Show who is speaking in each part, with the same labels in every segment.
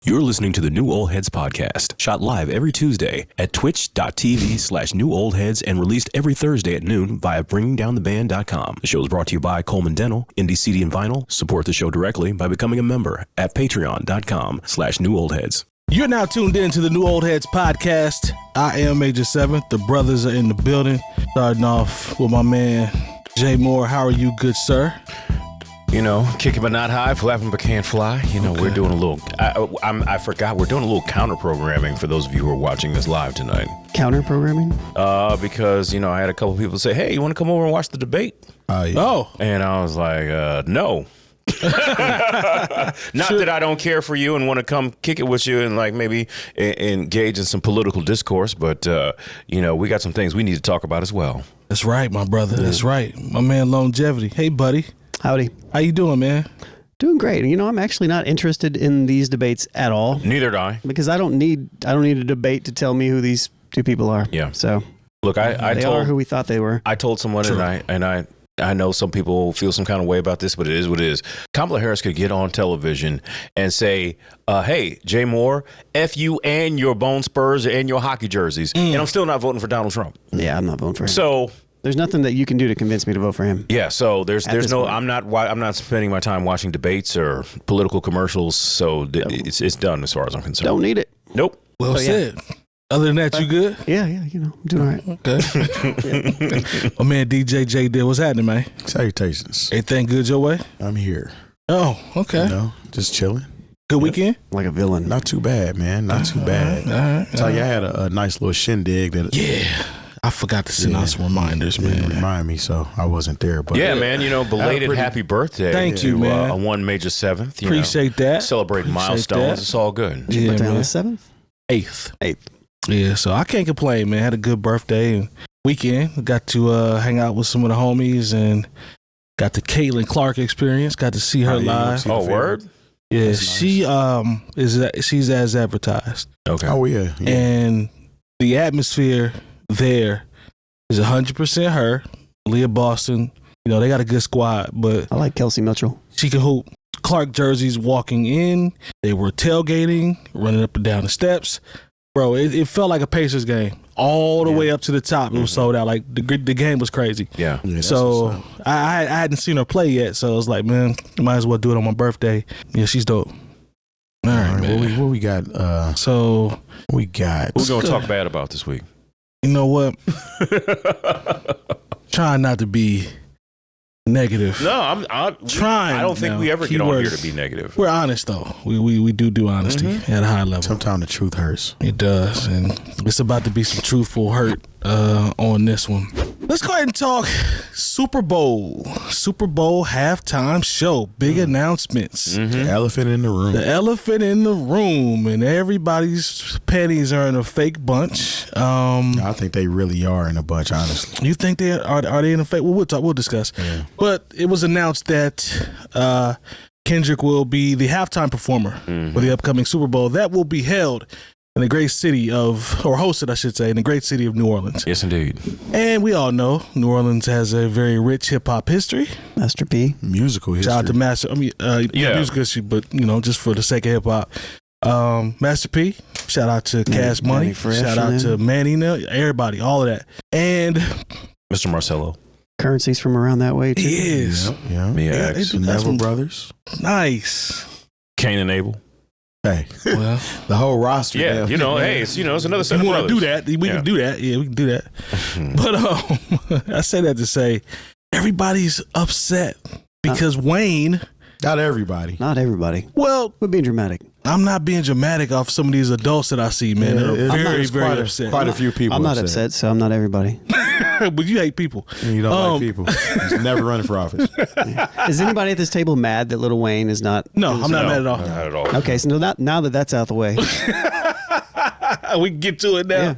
Speaker 1: You're listening to the New Old Heads podcast, shot live every Tuesday at twitch.tv/newoldheads and released every Thursday at noon via bringingdowntheband.com. The show is brought to you by Coleman Dental, Indie CD and Vinyl. Support the show directly by becoming a member at patreon.com/newoldheads.
Speaker 2: You're now tuned in to the New Old Heads podcast. I am Major 7th. The brothers are in the building. Starting off with my man, Jay Moore. How are you, good sir?
Speaker 3: You know, kicking but not high, flapping but can't fly. You know, We're doing a little, I forgot, we're doing a little counter programming for those of you who are watching this live tonight.
Speaker 4: Counter programming?
Speaker 3: Because, you know, I had a couple people say, hey, you want to come over and watch the debate?
Speaker 2: Yeah. Oh.
Speaker 3: And I was like, no. Not that I don't care for you and want to come kick it with you and like maybe engage in some political discourse, but, you know, we got some things we need to talk about as well.
Speaker 2: That's right, my brother. That's right. My man, Lonegevity. Hey, buddy.
Speaker 4: Howdy.
Speaker 2: How you doing, man?
Speaker 4: Doing great. You know, I'm actually not interested in these debates at all.
Speaker 3: Neither do I.
Speaker 4: Because I don't need a debate to tell me who these two people are.
Speaker 3: Yeah.
Speaker 4: So
Speaker 3: look,
Speaker 4: they are who we thought they were.
Speaker 3: I told someone, and I know some people feel some kind of way about this, but it is what it is. Kamala Harris could get on television and say, hey, Jay Moore, F you and your Bone Spurs and your hockey jerseys. And I'm still not voting for Donald Trump.
Speaker 4: Yeah, I'm not voting for him.
Speaker 3: So
Speaker 4: there's nothing that you can do to convince me to vote for him.
Speaker 3: Yeah, so there's no point. I'm not spending my time watching debates or political commercials, so it's done as far as I'm concerned.
Speaker 4: Don't need it.
Speaker 3: Nope.
Speaker 2: Well said. Other than that, you good?
Speaker 4: Yeah, you know, I'm doing all right.
Speaker 2: Okay. My man, DJ Jay Diff, what's happening, man?
Speaker 5: Salutations.
Speaker 2: Everything good your way?
Speaker 5: I'm here.
Speaker 2: Oh, okay.
Speaker 5: You know, just chilling.
Speaker 2: Good weekend?
Speaker 4: Like a villain.
Speaker 5: Not too bad, man. Not too bad.
Speaker 2: All right.
Speaker 5: Tell you, I had a nice little shindig.
Speaker 2: I forgot to send out some reminders, man.
Speaker 5: Remind me, so I wasn't there. But
Speaker 3: yeah, man. You know, belated happy birthday.
Speaker 2: Thank you, man.
Speaker 3: On one Major 7th.
Speaker 2: Appreciate that.
Speaker 3: Celebrating milestones. It's all good.
Speaker 4: Did you put down the 7th?
Speaker 2: 8th. Yeah, so I can't complain, man. Had a good birthday and weekend. Got to hang out with some of the homies and got the Caitlin Clark experience. Got to see her live.
Speaker 3: Oh, word?
Speaker 2: Yeah,
Speaker 5: That's
Speaker 2: she she's as advertised.
Speaker 3: Okay.
Speaker 5: Oh yeah.
Speaker 2: And the atmosphere there is 100% her. Leah Boston, you know, they got a good squad, but
Speaker 4: I like Kelsey Mitchell.
Speaker 2: She can hoop. Clark jerseys walking in. They were tailgating, running up and down the steps. Bro, it felt like a Pacers game all the way up to the top. It was sold out. Like the game was crazy.
Speaker 3: Yeah.
Speaker 2: So I hadn't seen her play yet. So I was like, man, I might as well do it on my birthday. Yeah, she's dope. All right, man.
Speaker 5: What we got?
Speaker 2: So
Speaker 5: we got.
Speaker 3: Who's gonna talk bad about this week?
Speaker 2: You know what? Trying not to be negative.
Speaker 3: No, I'm trying. I don't think we ever get on here to be negative.
Speaker 2: We're honest though. We do honesty at a high level.
Speaker 5: Sometimes the truth hurts.
Speaker 2: It does, and it's about to be some truthful hurt on this one. Let's go ahead and talk Super Bowl halftime show. Big announcements.
Speaker 5: The elephant in the room.
Speaker 2: The elephant in the room, and everybody's panties are in a fake bunch.
Speaker 5: I think they really are in a bunch, honestly.
Speaker 2: You think they are they in a fake? Well, we'll discuss. Yeah. But it was announced that Kendrick will be the halftime performer for the upcoming Super Bowl. That will be held in the great city hosted, I should say, in the great city of New Orleans.
Speaker 3: Yes, indeed.
Speaker 2: And we all know New Orleans has a very rich hip hop history.
Speaker 4: Master P.
Speaker 5: Musical history.
Speaker 2: Shout out to musical history, but you know, just for the sake of hip hop. Master P. Shout out to Cash Money. Shout out to Manny, everybody, all of that. And
Speaker 3: Mr. Marcello.
Speaker 4: Currencies from around that way too.
Speaker 2: He is.
Speaker 5: Yeah.
Speaker 3: The
Speaker 5: Neville Brothers.
Speaker 2: Nice.
Speaker 3: Cain and Abel.
Speaker 5: Hey,
Speaker 2: well,
Speaker 5: the whole roster.
Speaker 3: Yeah, you know, hey, it's another set of brothers.
Speaker 2: Do that. We can do that. Yeah, we can do that. But I say that to say everybody's upset because Wayne.
Speaker 5: Not everybody.
Speaker 4: Well, we're being dramatic.
Speaker 2: I'm not being dramatic off some of these adults that I see, man. They're very upset.
Speaker 5: Quite a few people.
Speaker 4: I'm not upset, so I'm not everybody.
Speaker 2: But you hate people.
Speaker 5: You don't like people. He's never running for office.
Speaker 4: Is anybody at this table mad that Lil Wayne is not?
Speaker 2: No, I'm not mad at all.
Speaker 3: Not at all.
Speaker 4: Okay, so now that that's out the way.
Speaker 2: We can get to it now. Yeah.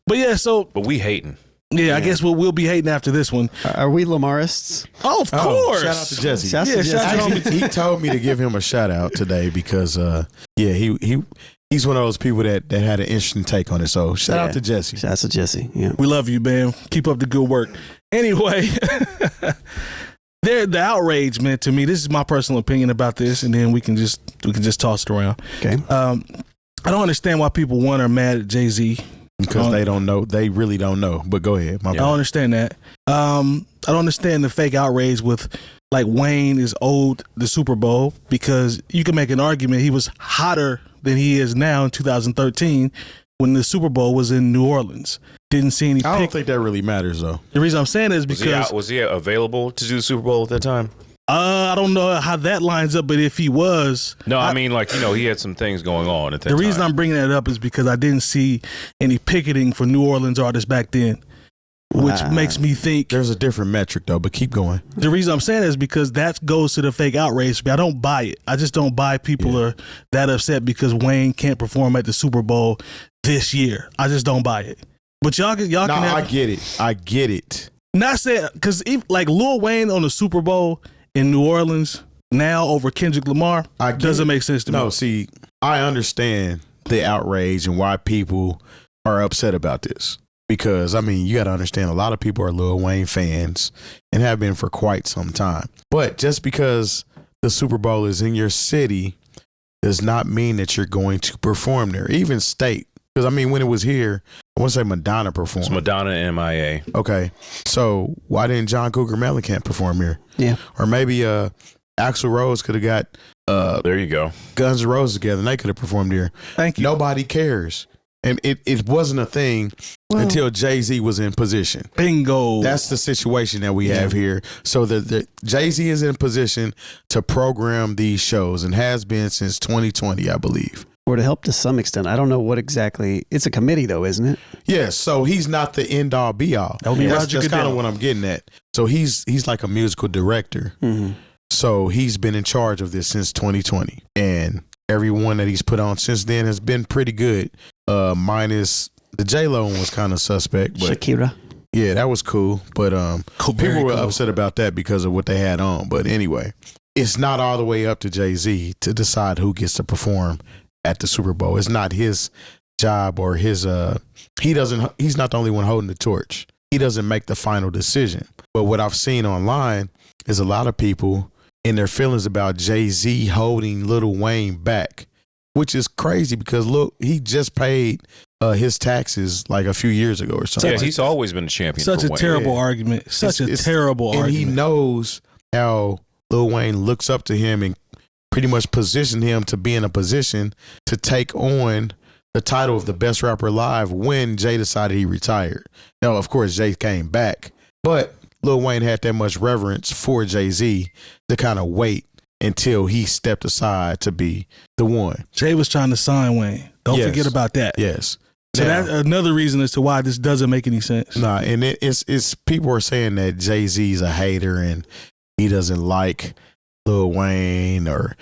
Speaker 2: But yeah,
Speaker 3: But we hating.
Speaker 2: Yeah, I guess we'll be hating after this one.
Speaker 4: Are we Lamarists?
Speaker 2: Oh, of course.
Speaker 5: Shout out to Jesse.
Speaker 4: Shout out to
Speaker 5: He told me to give him a shout out today because he's one of those people that had an interesting take on it. So shout out to Jesse.
Speaker 4: Shout out to Jesse. Yeah.
Speaker 2: We love you, man. Keep up the good work. Anyway, The outrage, man. To me, this is my personal opinion about this, and then we can just toss it around.
Speaker 4: Okay.
Speaker 2: I don't understand why people are mad at Jay-Z.
Speaker 5: Because they don't know. They really don't know. But go ahead.
Speaker 2: I don't understand that. I don't understand the fake outrage with like Wayne is owed the Super Bowl, because you can make an argument he was hotter than he is now in 2013 when the Super Bowl was in New Orleans. Didn't see any.
Speaker 5: I don't think that really matters though.
Speaker 2: The reason I'm saying is because
Speaker 3: was he available to do the Super Bowl at that time?
Speaker 2: I don't know how that lines up, but if he was,
Speaker 3: No, I mean, like, he had some things going on at that
Speaker 2: the
Speaker 3: time.
Speaker 2: reason I'm bringing that up is because I didn't see any picketing for New Orleans artists back then, which makes me think
Speaker 5: There's a different metric though, but keep going.
Speaker 2: the reason I'm saying is because that goes to the fake outrage. I don't buy it. I just don't buy people are that upset because Wayne can't perform at the Super Bowl this year. I just don't buy it. But y'all can have,
Speaker 5: I get it.
Speaker 2: not saying because like Lil Wayne on the Super Bowl in New Orleans now over Kendrick Lamar doesn't make sense to me.
Speaker 5: No, see, I understand the outrage and why people are upset about this. Because, I mean, you got to understand a lot of people are Lil Wayne fans and have been for quite some time. But just because the Super Bowl is in your city does not mean that you're going to perform there, even state. Because, I mean, when it was here, I want to say Madonna performed.
Speaker 3: It's Madonna and MIA.
Speaker 5: Okay. So why didn't John Cougar Mellencamp perform here?
Speaker 4: Yeah.
Speaker 5: Or maybe Axl Rose could have got
Speaker 3: There you go.
Speaker 5: Guns N' Roses together and they could have performed here.
Speaker 2: Thank you.
Speaker 5: Nobody cares. And it wasn't a thing until Jay-Z was in position.
Speaker 2: Bingo.
Speaker 5: That's the situation that we have here. So the Jay-Z is in position to program these shows and has been since 2020, I believe.
Speaker 4: Or to help to some extent. I don't know what exactly. It's a committee, though, isn't it?
Speaker 5: Yes, so he's not the end all be all.
Speaker 2: That would be
Speaker 5: That's
Speaker 2: Roger
Speaker 5: kind of
Speaker 2: Goodell.
Speaker 5: what I'm getting at. So he's like a musical director.
Speaker 4: Mm-hmm.
Speaker 5: So he's been in charge of this since 2020, and everyone that he's put on since then has been pretty good. Minus the J-Lo one was kind of suspect, but
Speaker 4: Shakira.
Speaker 5: yeah, that was cool. But
Speaker 2: Very
Speaker 5: people were
Speaker 2: cool.
Speaker 5: upset about that because of what they had on. But anyway, it's not all the way up to Jay-Z to decide who gets to perform at the Super Bowl. It's not his job or his he's not the only one holding the torch. He doesn't make the final decision. But what I've seen online is a lot of people in their feelings about Jay-Z holding Lil Wayne back, which is crazy because look, he just paid his taxes like a few years ago or something.
Speaker 3: Yeah, he's always been a champion.
Speaker 2: Such
Speaker 3: for
Speaker 2: a
Speaker 3: Wayne.
Speaker 2: terrible argument. Such a terrible
Speaker 5: and
Speaker 2: argument.
Speaker 5: he knows how Lil Wayne looks up to him and pretty much positioned him to be in a position to take on the title of the best rapper alive when Jay decided he retired. Now, of course, Jay came back, but Lil Wayne had that much reverence for Jay-Z to kind of wait until he stepped aside to be the one.
Speaker 2: Jay was trying to sign Wayne. Don't
Speaker 5: Yes.
Speaker 2: forget about that.
Speaker 5: Yes.
Speaker 2: So
Speaker 5: Now-
Speaker 2: that's another reason as to why this doesn't make any sense.
Speaker 5: Nah, and it's people are saying that Jay-Z's a hater and he doesn't like Lil Wayne or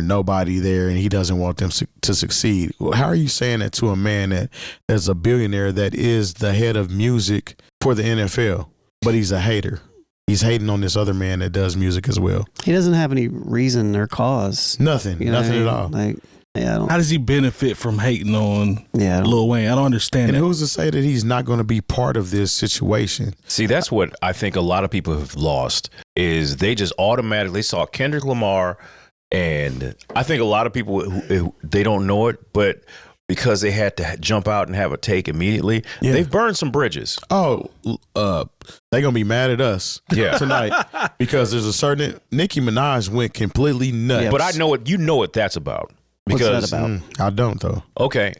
Speaker 5: nobody there and he doesn't want them to succeed. Well, how are you saying that to a man that's a billionaire that is the head of music for the NFL, but he's a hater? He's hating on this other man that does music as well.
Speaker 4: He doesn't have any reason or cause.
Speaker 5: Nothing.
Speaker 4: You know
Speaker 5: Nothing
Speaker 4: what I
Speaker 5: at all.
Speaker 4: mean? Like, yeah, I don't.
Speaker 2: How does he benefit from hating on
Speaker 4: Yeah, I don't-
Speaker 2: Lil Wayne? I don't understand
Speaker 5: And
Speaker 2: that.
Speaker 5: who's to say that he's not going to be part of this situation?
Speaker 3: See, that's what I think a lot of people have lost is they just automatically saw Kendrick Lamar, and I think a lot of people who they don't know it, but because they had to jump out and have a take immediately,
Speaker 5: Yeah.
Speaker 3: they've burned some bridges.
Speaker 5: Oh, they're going to be mad at us
Speaker 3: Yeah.
Speaker 5: tonight because there's a certain Nicki Minaj went completely nuts.
Speaker 4: Yeah.
Speaker 3: But I know what you know what that's about.
Speaker 4: What's that
Speaker 3: Because
Speaker 4: about?
Speaker 5: I don't though.
Speaker 3: okay,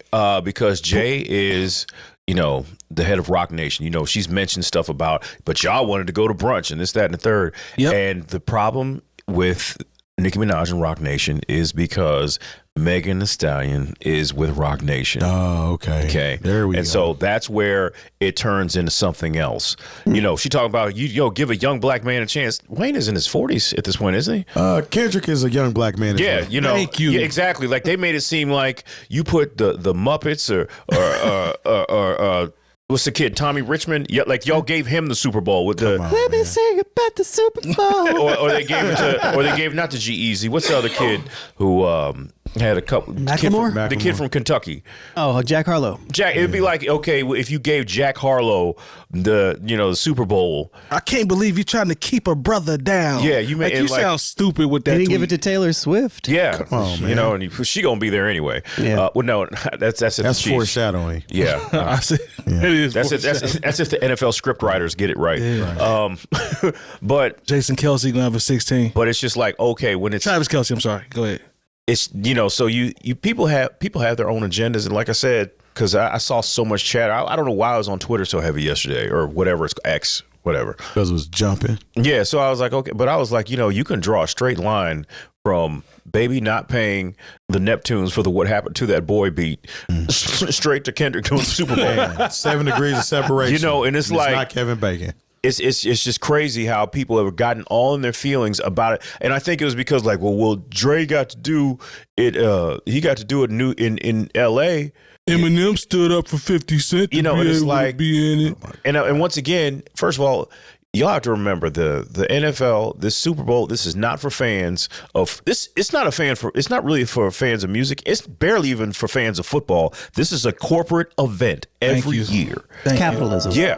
Speaker 3: because Jay is, the head of Rock Nation. She's mentioned stuff about, but y'all wanted to go to brunch and this, that, and the third.
Speaker 2: Yep.
Speaker 3: And the problem with Nicki Minaj and Rock Nation is because Megan Thee Stallion is with Rock Nation.
Speaker 5: Oh, okay.
Speaker 3: Okay.
Speaker 5: There we go.
Speaker 3: And so that's where it turns into something else. She talking about give a young black man a chance. Wayne is in his 40s at this point, isn't he?
Speaker 5: Kendrick is a young black man. as
Speaker 3: Yeah,
Speaker 5: well.
Speaker 2: Thank you.
Speaker 3: Yeah, exactly. Like they made it seem like you put the Muppets or what's the kid, Tommy Richmond? Yeah, like y'all gave him the Super Bowl with the,
Speaker 5: Come on,
Speaker 4: Let me
Speaker 5: man.
Speaker 4: sing about the Super Bowl.
Speaker 3: or they gave not to G-Eazy. What's the other kid who Had a couple.
Speaker 4: Macklemore?
Speaker 3: The kid from Kentucky.
Speaker 4: Oh, Jack Harlow.
Speaker 3: Jack. It'd be like, okay, if you gave Jack Harlow the Super Bowl.
Speaker 2: I can't believe you're trying to keep a brother down.
Speaker 3: Yeah, you
Speaker 2: like, you sound stupid with that.
Speaker 4: He didn't
Speaker 2: tweet.
Speaker 4: give it to Taylor Swift.
Speaker 3: Yeah,
Speaker 5: Come on, man.
Speaker 3: and she gonna be there anyway.
Speaker 4: Yeah.
Speaker 3: Well, no, that's
Speaker 5: foreshadowing.
Speaker 3: Yeah,
Speaker 2: I said, it is.
Speaker 3: that's if the NFL script writers get it right.
Speaker 2: Yeah.
Speaker 3: But
Speaker 2: Jason Kelsey gonna have a 16.
Speaker 3: But it's just like, okay, when it's
Speaker 2: Travis Kelsey. I'm sorry. Go ahead.
Speaker 3: It's so you people have their own agendas, and like I said, because I saw so much chatter. I don't know why I was on Twitter so heavy yesterday or whatever it's X, whatever.
Speaker 5: Because it was jumping.
Speaker 3: Yeah, so I was like, okay, but I was like, you can draw a straight line from Baby not paying the Neptunes for the What Happened to That Boy beat straight to Kendrick doing the Super Bowl.
Speaker 5: 7 degrees of separation.
Speaker 3: And it's like
Speaker 5: not Kevin Bacon.
Speaker 3: It's just crazy how people have gotten all in their feelings about it, and I think it was because well, Dre got to do it. He got to do it in L.A.
Speaker 2: Eminem stood up for 50 Cent.
Speaker 3: And it's like
Speaker 2: be in it.
Speaker 3: And once again, first of all, y'all have to remember the NFL, this Super Bowl. This is not for fans of this. It's not really for fans of music. It's barely even for fans of football. This is a corporate event every year.
Speaker 4: Capitalism.
Speaker 3: Yeah.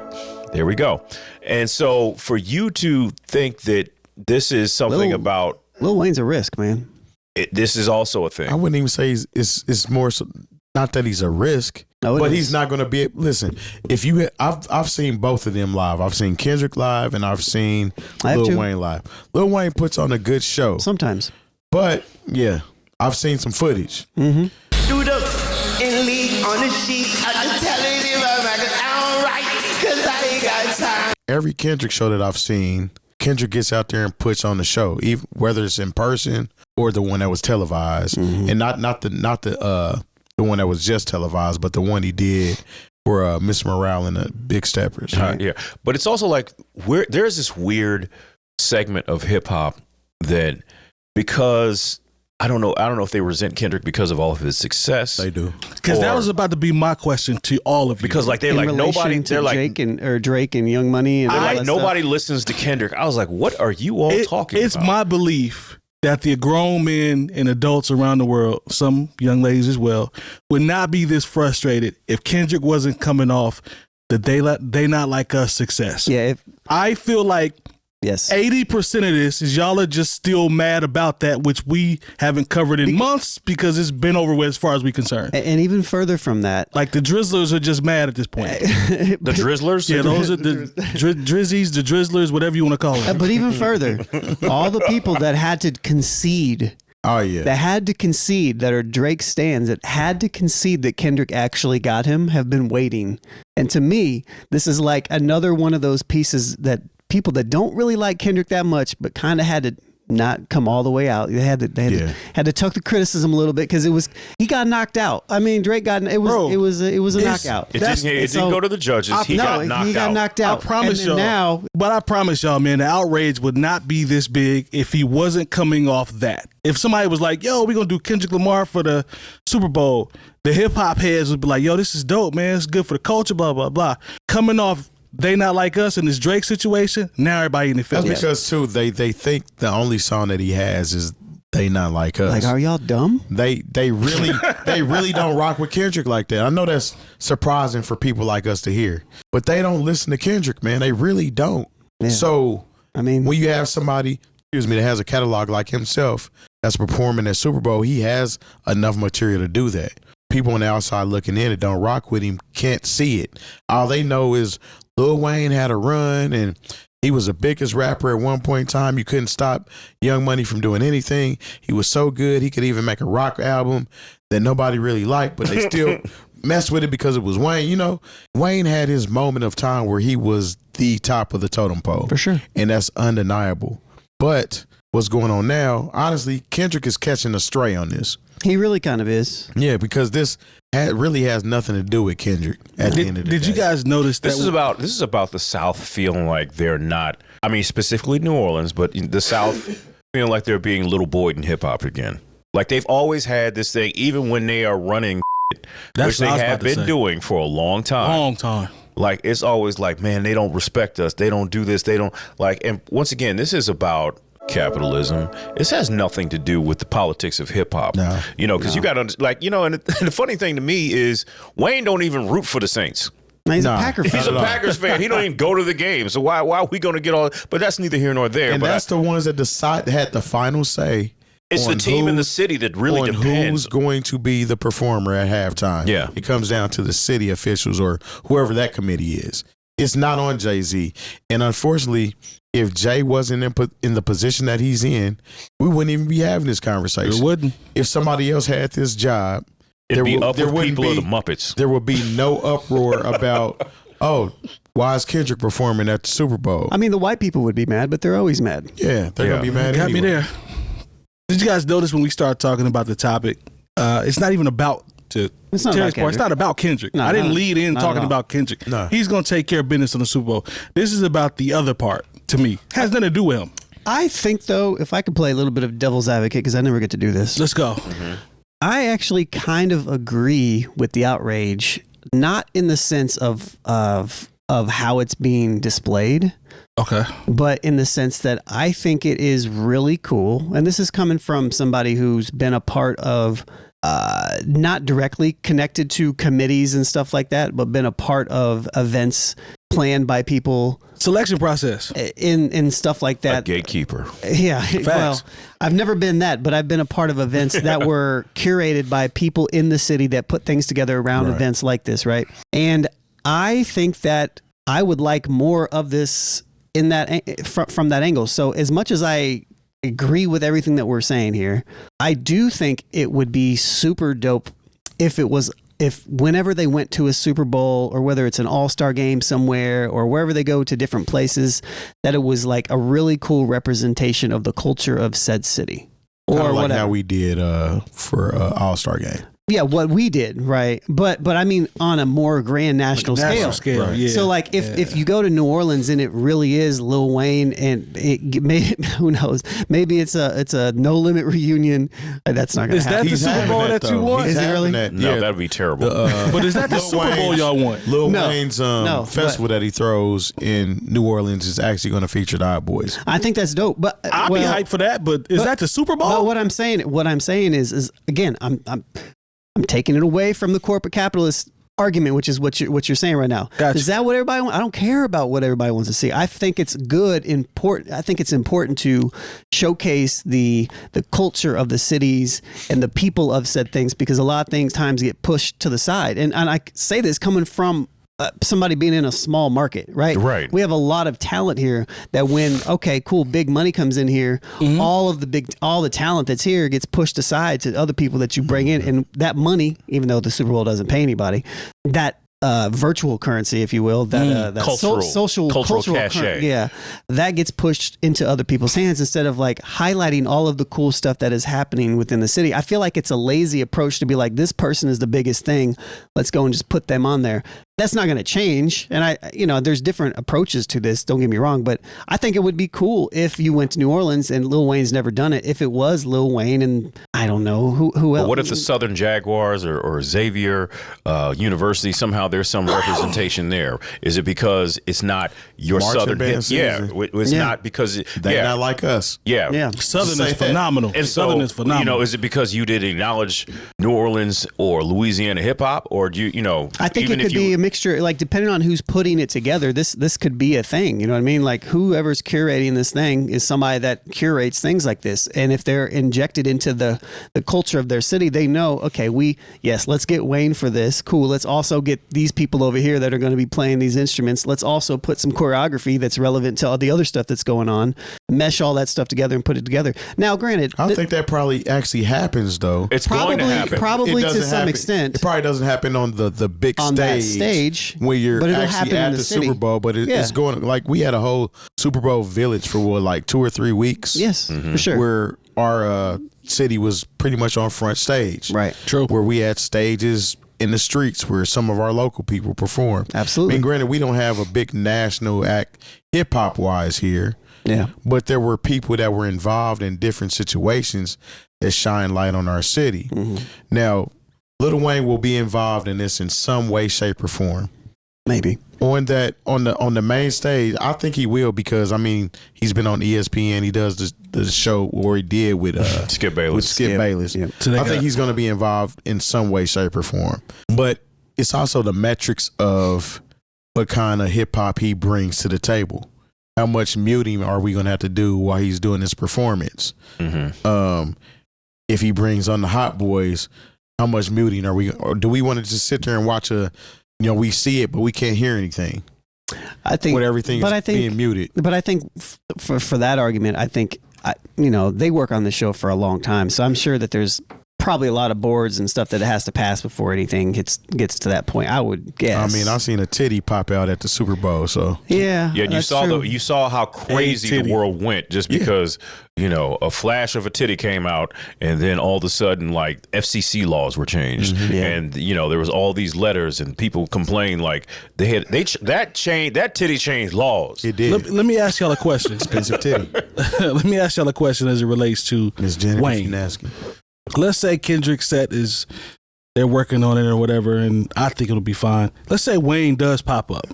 Speaker 3: There we go. And so for you to think that this is something about
Speaker 4: Lil Wayne's a risk, man.
Speaker 3: This is also a thing.
Speaker 5: I wouldn't even say it's more so, not that he's a risk, but he's not going to be. Listen, I've seen both of them live. I've seen Kendrick live and I've seen Lil Wayne live. Lil Wayne puts on a good show
Speaker 4: Sometimes.
Speaker 5: But yeah, I've seen some footage.
Speaker 4: Mm-hmm.
Speaker 6: Dude up in league on the sheet. I can tell it if I'm acting all right, cause I ain't got time.
Speaker 5: Every Kendrick show that I've seen, Kendrick gets out there and puts on the show, even whether it's in person or the one that was televised, and not the one that was just televised, but the one he did for Miss Morale and the Big Steppers. Right?
Speaker 3: Yeah, but it's also like there's this weird segment of hip hop that, because I don't know if they resent Kendrick because of all of his success.
Speaker 5: They do.
Speaker 2: Because that was about to be my question to all of you.
Speaker 3: Because like they're like nobody, they're like
Speaker 4: Drake and Young Money, and
Speaker 3: they're
Speaker 4: all
Speaker 3: like
Speaker 4: that
Speaker 3: nobody
Speaker 4: stuff.
Speaker 3: listens to Kendrick. I was like, what are you all talking about?
Speaker 2: It's my belief that the grown men and adults around the world, some young ladies as well, would not be this frustrated if Kendrick wasn't coming off the They Not Like Us success.
Speaker 4: Yeah,
Speaker 2: I feel like 80% of this is y'all are just still mad about that, which we haven't covered in months because it's been over with as far as we're concerned.
Speaker 4: And even further from that,
Speaker 2: like the Drizzlers are just mad at this point.
Speaker 3: The Drizzlers?
Speaker 2: Yeah, those are the Drizzies, the Drizzlers, whatever you want to call them.
Speaker 4: But even further, all the people that had to concede.
Speaker 5: Oh, yeah.
Speaker 4: That had to concede, that are Drake stans, that had to concede that Kendrick actually got him, have been waiting. And to me, this is like another one of those pieces that people that don't really like Kendrick that much, but kind of had to not come all the way out. They had to tuck the criticism a little bit because he got knocked out. I mean, Drake got it was a knockout.
Speaker 3: It didn't go to the judges. He got knocked out.
Speaker 2: I promise y'all. But I promise y'all, man, the outrage would not be this big if he wasn't coming off that. If somebody was like, "Yo, we're gonna do Kendrick Lamar for the Super Bowl," the hip hop heads would be like, "Yo, this is dope, man. It's good for the culture." Blah blah blah. Coming off They Not Like Us in this Drake situation, now everybody in the feelings.
Speaker 5: That's because too they think the only song that he has is They Not Like Us.
Speaker 4: Like, are y'all dumb?
Speaker 5: They really don't rock with Kendrick like that. I know that's surprising for people like us to hear, but they don't listen to Kendrick, man. They really don't.
Speaker 4: Yeah.
Speaker 5: So
Speaker 4: I mean,
Speaker 5: when you have somebody, that has a catalog like himself that's performing at Super Bowl, he has enough material to do that. People on the outside looking in that don't rock with him can't see it. All they know is Lil Wayne had a run and he was the biggest rapper at one point in time. You couldn't stop Young Money from doing anything. He was so good. He could even make a rock album that nobody really liked, but they still messed with it because it was Wayne. Wayne had his moment of time where he was the top of the totem pole.
Speaker 4: For sure.
Speaker 5: And that's undeniable. But what's going on now, honestly, Kendrick is catching a stray on this.
Speaker 4: He really kind of is.
Speaker 5: Yeah, because this really has nothing to do with Kendrick at the end of the day.
Speaker 2: Did you guys notice that?
Speaker 3: This is about the South feeling like they're not, I mean, specifically New Orleans, but the South feeling like they're being little boyed in hip hop again. Like they've always had this thing, even when they are running, which they have been doing for a long time. Like it's always like, man, they don't respect us. They don't do this. They don't like. And once again, this is about capitalism. This has nothing to do with the politics of hip hop.
Speaker 5: No.
Speaker 3: You know, because you got to, like, you know, and the funny thing to me is Wayne don't even root for the Saints.
Speaker 4: He's
Speaker 5: Nah.
Speaker 4: a Packer fan.
Speaker 3: He's a Packers fan. He don't even go to the game. So why are we going to get all? But that's neither here nor there.
Speaker 5: And
Speaker 3: but
Speaker 5: that's the ones that had the final say.
Speaker 3: it's the
Speaker 5: on
Speaker 3: team in the
Speaker 5: who's-
Speaker 3: city that really
Speaker 5: on
Speaker 3: depends.
Speaker 5: who's going to be the performer at halftime.
Speaker 3: Yeah.
Speaker 5: It comes down to the city officials or whoever that committee is. It's not on Jay-Z. And unfortunately, if Jay wasn't in the position that he's in, we wouldn't even be having this conversation.
Speaker 2: It wouldn't.
Speaker 5: If somebody else had this job,
Speaker 3: It'd be up with
Speaker 5: wouldn't
Speaker 3: people of
Speaker 5: be-
Speaker 3: the Muppets.
Speaker 5: there would be no uproar about, oh, why is Kendrick performing at the Super Bowl?
Speaker 4: I mean, the white people would be mad, but they're always mad.
Speaker 5: Yeah, they're going to be mad
Speaker 2: Got
Speaker 5: anyway.
Speaker 2: me there. Did you guys notice when we started talking about the topic? It's not even about
Speaker 4: It's not
Speaker 2: Terrence
Speaker 4: about
Speaker 2: Parr. It's
Speaker 4: Kendrick.
Speaker 2: not about Kendrick.
Speaker 4: No,
Speaker 2: I didn't
Speaker 4: not-
Speaker 2: lead in
Speaker 4: not
Speaker 2: talking
Speaker 4: at all.
Speaker 2: about Kendrick.
Speaker 5: No.
Speaker 2: He's going to take care of business on the Super Bowl. This is about the other part. To me, has nothing to do with him.
Speaker 4: I think, though, if I could play a little bit of devil's advocate, because I never get to do this,
Speaker 2: Let's go.
Speaker 4: I actually kind of agree with the outrage, not in the sense of how it's being displayed,
Speaker 2: Okay.
Speaker 4: but in the sense that I think it is really cool. And this is coming from somebody who's been a part of, not directly connected to committees and stuff like that, but been a part of events planned by people
Speaker 2: Selection process.
Speaker 4: in stuff like
Speaker 3: A
Speaker 4: that.
Speaker 3: gatekeeper.
Speaker 4: Yeah. Well, I've never been that, but I've been a part of events that were curated by people in the city that put things together around
Speaker 5: Right.
Speaker 4: events like this, right? And I think that I would like more of this in that from that angle. So as much as I agree with everything that we're saying here, I do think it would be super dope if whenever they went to a Super Bowl, or whether it's an all-star game somewhere, or wherever they go to different places, that it was like a really cool representation of the culture of said city.
Speaker 5: Or
Speaker 4: Or
Speaker 5: like
Speaker 4: whatever.
Speaker 5: how we did for All-Star game.
Speaker 4: Yeah, what we did, right? But I mean on a more grand national
Speaker 2: National
Speaker 4: scale.
Speaker 2: scale. Yeah.
Speaker 4: So like if you go to New Orleans and it really is Lil Wayne, and it may, who knows, maybe it's a No Limit reunion. That's not gonna
Speaker 2: Is that
Speaker 4: happen.
Speaker 2: the Super
Speaker 5: having
Speaker 2: Bowl that you
Speaker 5: though.
Speaker 2: want?
Speaker 5: He's
Speaker 4: Is it
Speaker 5: having
Speaker 4: really?
Speaker 5: that.
Speaker 3: No,
Speaker 5: Yeah.
Speaker 3: that'd be terrible.
Speaker 2: But is that the
Speaker 5: Lil
Speaker 2: Super Bowl
Speaker 5: Wayne's-
Speaker 2: y'all want?
Speaker 5: Lil
Speaker 4: No.
Speaker 5: Wayne's
Speaker 4: No,
Speaker 5: festival that he throws in New Orleans is actually going to feature the Hot Boys.
Speaker 4: I think that's dope. But
Speaker 2: I'll be hyped for that, but is that the Super Bowl?
Speaker 4: But what I'm saying is again, I'm taking it away from the corporate capitalist argument, which is what you're saying right now.
Speaker 2: Gotcha.
Speaker 4: Is that what everybody wants? I don't care about what everybody wants to see. I think it's important. I think it's important to showcase the culture of the cities and the people of said things, because a lot of things times get pushed to the side. And I say this coming from somebody being in a small market, right?
Speaker 3: Right.
Speaker 4: We have a lot of talent here that when, okay, cool, big money comes in here, all the talent that's here gets pushed aside to other people that you bring in. And that money, even though the Super Bowl doesn't pay anybody, that virtual currency, if you will, that
Speaker 3: Cultural cachet.
Speaker 4: yeah, that gets pushed into other people's hands instead of like highlighting all of the cool stuff that is happening within the city. I feel like it's a lazy approach to be like, this person is the biggest thing, let's go and just put them on there. That's not going to change. And there's different approaches to this, don't get me wrong, but I think it would be cool if you went to New Orleans and Lil Wayne's never done it. If it was Lil Wayne and I don't know who else.
Speaker 3: But what if the Southern Jaguars or Xavier University, somehow there's some representation there? Is it because it's not your
Speaker 5: Marching
Speaker 3: Southern
Speaker 5: band
Speaker 3: hip? Yeah,
Speaker 5: season.
Speaker 3: it's
Speaker 4: Yeah.
Speaker 3: not because
Speaker 5: They're not like us.
Speaker 3: yeah.
Speaker 4: Yeah.
Speaker 2: Southern
Speaker 5: Say
Speaker 2: is
Speaker 5: that.
Speaker 2: phenomenal.
Speaker 3: And
Speaker 2: Southern
Speaker 3: so,
Speaker 2: is phenomenal.
Speaker 3: is it because you did acknowledge New Orleans or Louisiana hip hop, or do you?
Speaker 4: I think
Speaker 3: even
Speaker 4: it
Speaker 3: if
Speaker 4: could be a mixture, like depending on who's putting it together, this could be a thing. You know what I mean? Like whoever's curating this thing is somebody that curates things like this. And if they're injected into the culture of their city, they know, okay, let's get Wayne for this. Cool. Let's also get these people over here that are going to be playing these instruments. Let's also put some choreography that's relevant to all the other stuff that's going on, mesh all that stuff together and put it together. Now, granted,
Speaker 5: I think that probably actually happens though.
Speaker 3: it's going to happen.
Speaker 4: probably
Speaker 5: It
Speaker 4: to
Speaker 5: doesn't
Speaker 4: some
Speaker 5: happen-
Speaker 4: extent.
Speaker 5: It probably doesn't happen on the big
Speaker 4: On that
Speaker 5: stage.
Speaker 4: stage,
Speaker 5: when you're
Speaker 4: but it'll
Speaker 5: actually
Speaker 4: happen
Speaker 5: at
Speaker 4: in
Speaker 5: the,
Speaker 4: the city.
Speaker 5: Super Bowl, but
Speaker 4: Yeah.
Speaker 5: it's going like we had a whole Super Bowl village for like 2 or 3 weeks.
Speaker 4: Yes, for sure.
Speaker 5: Where our city was pretty much on front stage.
Speaker 4: Right.
Speaker 2: True.
Speaker 5: Where we had stages in the streets where some of our local people perform.
Speaker 4: Absolutely.
Speaker 5: I mean, granted, we don't have a big national act hip hop wise here,
Speaker 4: Yeah.
Speaker 5: but there were people that were involved in different situations that shine light on our city. Now, Lil Wayne will be involved in this in some way, shape, or form.
Speaker 4: Maybe
Speaker 5: on the main stage. I think he will, because I mean he's been on ESPN. He does the show where he did with
Speaker 3: Skip Bayless.
Speaker 5: With Skip Bayless.
Speaker 4: Yep.
Speaker 2: So
Speaker 5: I think he's going to be involved in some way, shape, or form. But it's also the metrics of what kind of hip hop he brings to the table. How much muting are we going to have to do while he's doing this performance? If he brings on the Hot Boys, how much muting are we? Or do we want to just sit there and watch we see it, but we can't hear anything?
Speaker 4: I think
Speaker 5: with everything being muted.
Speaker 4: But I think for that argument, I think they work on the show for a long time, so I'm sure that there's probably a lot of boards and stuff that it has to pass before anything gets to that point, I would guess.
Speaker 5: I mean, I've seen a titty pop out at the Super Bowl, so
Speaker 4: yeah.
Speaker 3: You saw how crazy the world went just because a flash of a titty came out, and then all of a sudden, like, FCC laws were changed, and there was all these letters, and people complained like that titty changed laws.
Speaker 5: It did.
Speaker 2: Let me ask y'all a question.
Speaker 5: Expensive titty.
Speaker 2: Let me ask y'all a question as it relates to
Speaker 5: Ms. Jennifer
Speaker 2: Wayne.
Speaker 5: Finasky.
Speaker 2: Let's say Kendrick's set they're working on it or whatever, and I think it'll be fine. Let's say Wayne does pop up.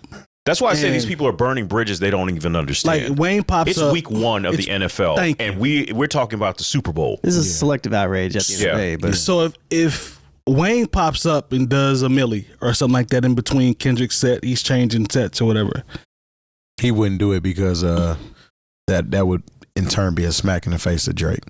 Speaker 3: That's why I say these people are burning bridges they don't even understand.
Speaker 2: Like, Wayne pops
Speaker 3: it's
Speaker 2: up.
Speaker 3: week 1 of the NFL, and we're talking about the Super Bowl.
Speaker 4: This is selective outrage at the end of the day. But
Speaker 2: So if Wayne pops up and does a milli or something like that in between Kendrick's set, he's changing sets or whatever,
Speaker 5: he wouldn't do it because that would in turn be a smack in the face of Drake.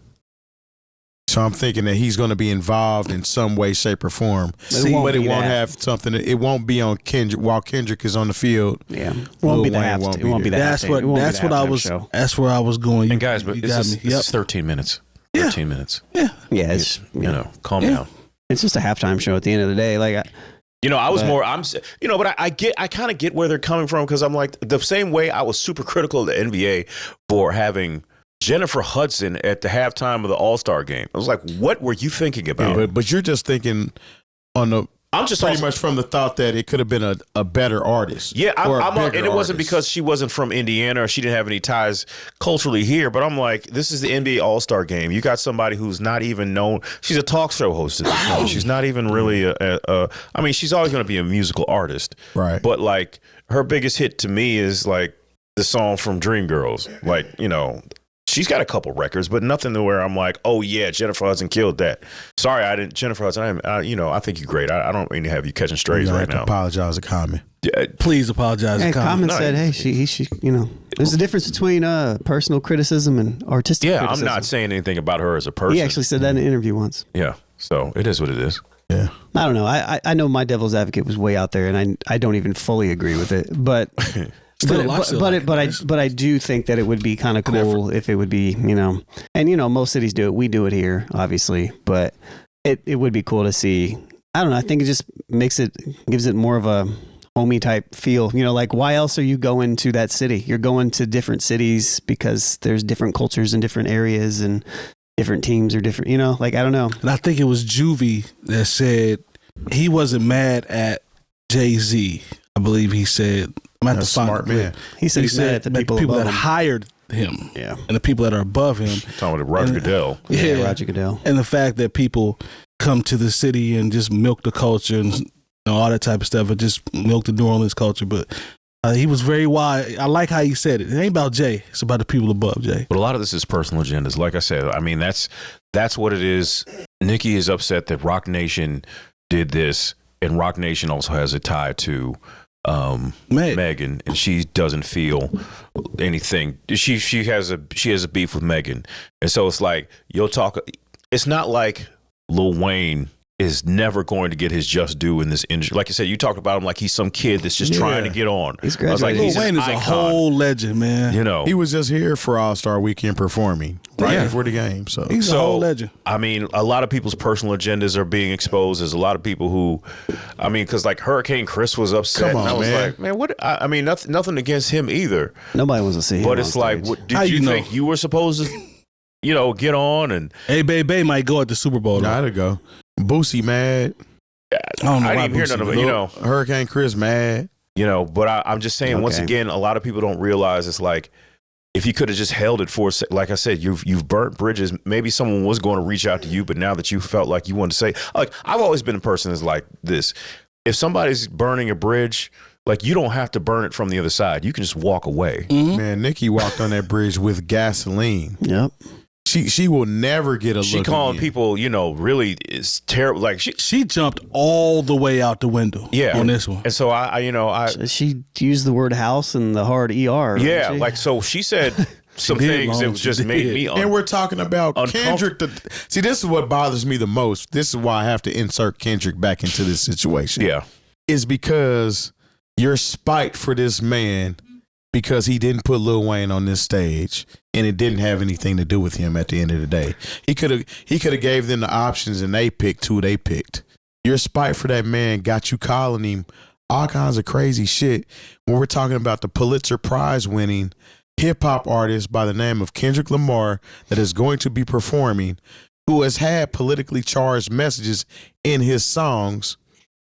Speaker 5: So I'm thinking that he's going to be involved in some way, shape, or form. But it won't have something. It won't be on Kendrick while Kendrick is on the field.
Speaker 4: Yeah, it won't be the half. It won't be the half.
Speaker 2: That's what I was. Show. That's where I was going.
Speaker 3: And guys, but this is 13 minutes. 13 minutes.
Speaker 2: Yeah.
Speaker 4: Yeah. It's
Speaker 3: calm down.
Speaker 4: It's just a halftime show at the end of the day. Like.
Speaker 3: But I kind of get where they're coming from, because I'm like, the same way I was super critical of the NBA for having Jennifer Hudson at the halftime of the All-Star game. I was like, what were you thinking about?
Speaker 5: Yeah, but you're just thinking I'm just pretty much from the thought that it could have been a better artist.
Speaker 3: Yeah, and it wasn't because she wasn't from Indiana or she didn't have any ties culturally here, but I'm like, this is the NBA All-Star game. You got somebody who's not even known. She's a talk show host at this point. She's not even really I mean, she's always going to be a musical artist.
Speaker 5: Right.
Speaker 3: But like, her biggest hit to me is like the song from Dreamgirls. Like, she's got a couple records, but nothing to where I'm like, oh yeah, Jennifer Hudson killed that. Sorry, I didn't. Jennifer Hudson, I think you're great. I don't mean to have you catching strays right now.
Speaker 5: Apologize to Common.
Speaker 2: Please apologize.
Speaker 4: And Common said, hey, she, there's a difference between personal criticism and artistic criticism.
Speaker 3: I'm not saying anything about her as a person.
Speaker 4: He actually said that in an interview once.
Speaker 3: Yeah, so it is what it is.
Speaker 5: Yeah.
Speaker 4: I don't know. I know my devil's advocate was way out there, and I don't even fully agree with it, but. But I do think that it would be kind of cool if it would be, and most cities do it. We do it here, obviously, but it would be cool to see. I don't know. I think it just gives it more of a homey type feel. Like, why else are you going to that city? You're going to different cities because there's different cultures in different areas and different teams are different, like, I don't know.
Speaker 2: And I think it was Juvie that said he wasn't mad at Jay-Z. I believe he said,
Speaker 5: I'm smart man.
Speaker 4: He said he's mad at the people
Speaker 2: that
Speaker 4: him.
Speaker 2: hired him, and the people that are above him.
Speaker 3: Talking about Roger Goodell.
Speaker 4: Yeah, Roger Goodell.
Speaker 2: And the fact that people come to the city and just milk the culture and all that type of stuff, and just milk the New Orleans culture. But he was very wise. I like how he said it. It ain't about Jay. It's about the people above Jay.
Speaker 3: But a lot of this is personal agendas. Like I said, I mean, that's what it is. Nicki is upset that Rock Nation did this, and Rock Nation also has a tie to Megan, and she doesn't feel anything. She has a beef with Megan, and so it's like it's not like Lil Wayne is never going to get his just due in this industry. Like I said, you talked about him like he's some kid that's just trying to get on.
Speaker 4: He's graduated.
Speaker 2: Lil Wayne is a whole legend, man.
Speaker 5: He was just here for All-Star Weekend performing before the game. So
Speaker 2: he's a whole legend.
Speaker 3: I mean, a lot of people's personal agendas are being exposed. There's a lot of people who, because like Hurricane Chris was upset.
Speaker 5: Come on,
Speaker 3: and I was
Speaker 5: man.
Speaker 3: like, man, what? I mean, nothing against him either.
Speaker 4: Nobody wants to see him.
Speaker 3: But it's like, did you think you were supposed to, get on and?
Speaker 2: Hey, Bay might go at the Super Bowl.
Speaker 5: Nah, I'd go. Boosie mad.
Speaker 3: I didn't hear none of it.
Speaker 5: Hurricane Chris mad.
Speaker 3: But I'm just saying, once again, a lot of people don't realize it's like, if you could have just held it for, like I said, you've burnt bridges. Maybe someone was going to reach out to you, but now that you felt like you wanted to say, like, I've always been a person that's like this. If somebody's burning a bridge, Like, you don't have to burn it from the other side. You can just walk away.
Speaker 5: Man, Nicki walked on that bridge with gasoline.
Speaker 4: Yep.
Speaker 5: She will never get a
Speaker 3: She
Speaker 5: look
Speaker 3: calling
Speaker 5: again.
Speaker 3: people, really is terrible. Like,
Speaker 2: She jumped all the way out the window.
Speaker 3: Yeah.
Speaker 2: On this one.
Speaker 3: and so I
Speaker 4: She used the word house and the hard ER.
Speaker 3: yeah,
Speaker 4: didn't she?
Speaker 3: like, so she said some
Speaker 2: did,
Speaker 3: things that
Speaker 2: Lon,
Speaker 3: just
Speaker 2: she
Speaker 3: made
Speaker 2: did.
Speaker 3: me
Speaker 5: And we're talking about
Speaker 3: Uncomfortable.
Speaker 5: Kendrick. See, this is what bothers me the most. This is why I have to insert Kendrick back into this situation.
Speaker 3: yeah.
Speaker 5: Is because your spite for this man because he didn't put Lil Wayne on this stage and it didn't have anything to do with him at the end of the day. He could have gave them the options and they picked who they picked. Your spite for that man got you calling him all kinds of crazy shit when we're talking about the Pulitzer Prize winning hip hop artist by the name of Kendrick Lamar that is going to be performing, who has had politically charged messages in his songs.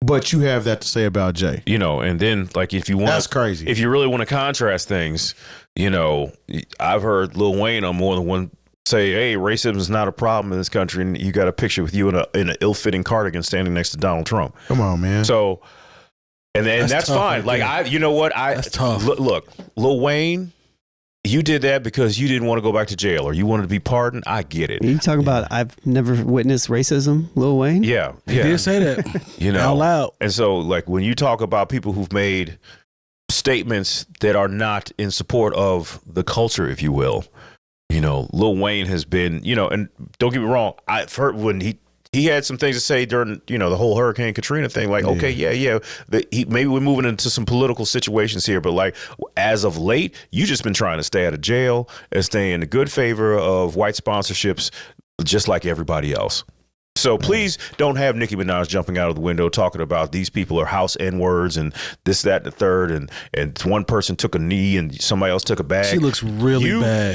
Speaker 5: But you have that to say about Jay.
Speaker 3: And then, like, if you want,
Speaker 5: That's crazy.
Speaker 3: If you really want to contrast things, I've heard Lil Wayne on more than one say, "Hey, racism is not a problem in this country," and you got a picture with you in an ill-fitting cardigan standing next to Donald Trump.
Speaker 5: Come on, man.
Speaker 3: So, and that's
Speaker 2: tough
Speaker 3: fine.
Speaker 2: right
Speaker 3: Like,
Speaker 2: there.
Speaker 3: you know what?
Speaker 2: That's tough.
Speaker 3: Look, Lil Wayne, you did that because you didn't want to go back to jail or you wanted to be pardoned. I get it.
Speaker 4: You talking about I've never witnessed racism, Lil Wayne?
Speaker 3: Yeah,
Speaker 2: He did say that. Out loud.
Speaker 3: And so, like, when you talk about people who've made statements that are not in support of the culture, if you will, Lil Wayne has been, and don't get me wrong, I've heard when he had some things to say during, the whole Hurricane Katrina thing. Like, okay, yeah. Maybe we're moving into some political situations here, but like, as of late, you just been trying to stay out of jail and stay in the good favor of white sponsorships, just like everybody else. So please don't have Nicki Minaj jumping out of the window talking about these people are house N-words and this, that, and the third, and one person took a knee and somebody else took a bag.
Speaker 2: She looks really bad.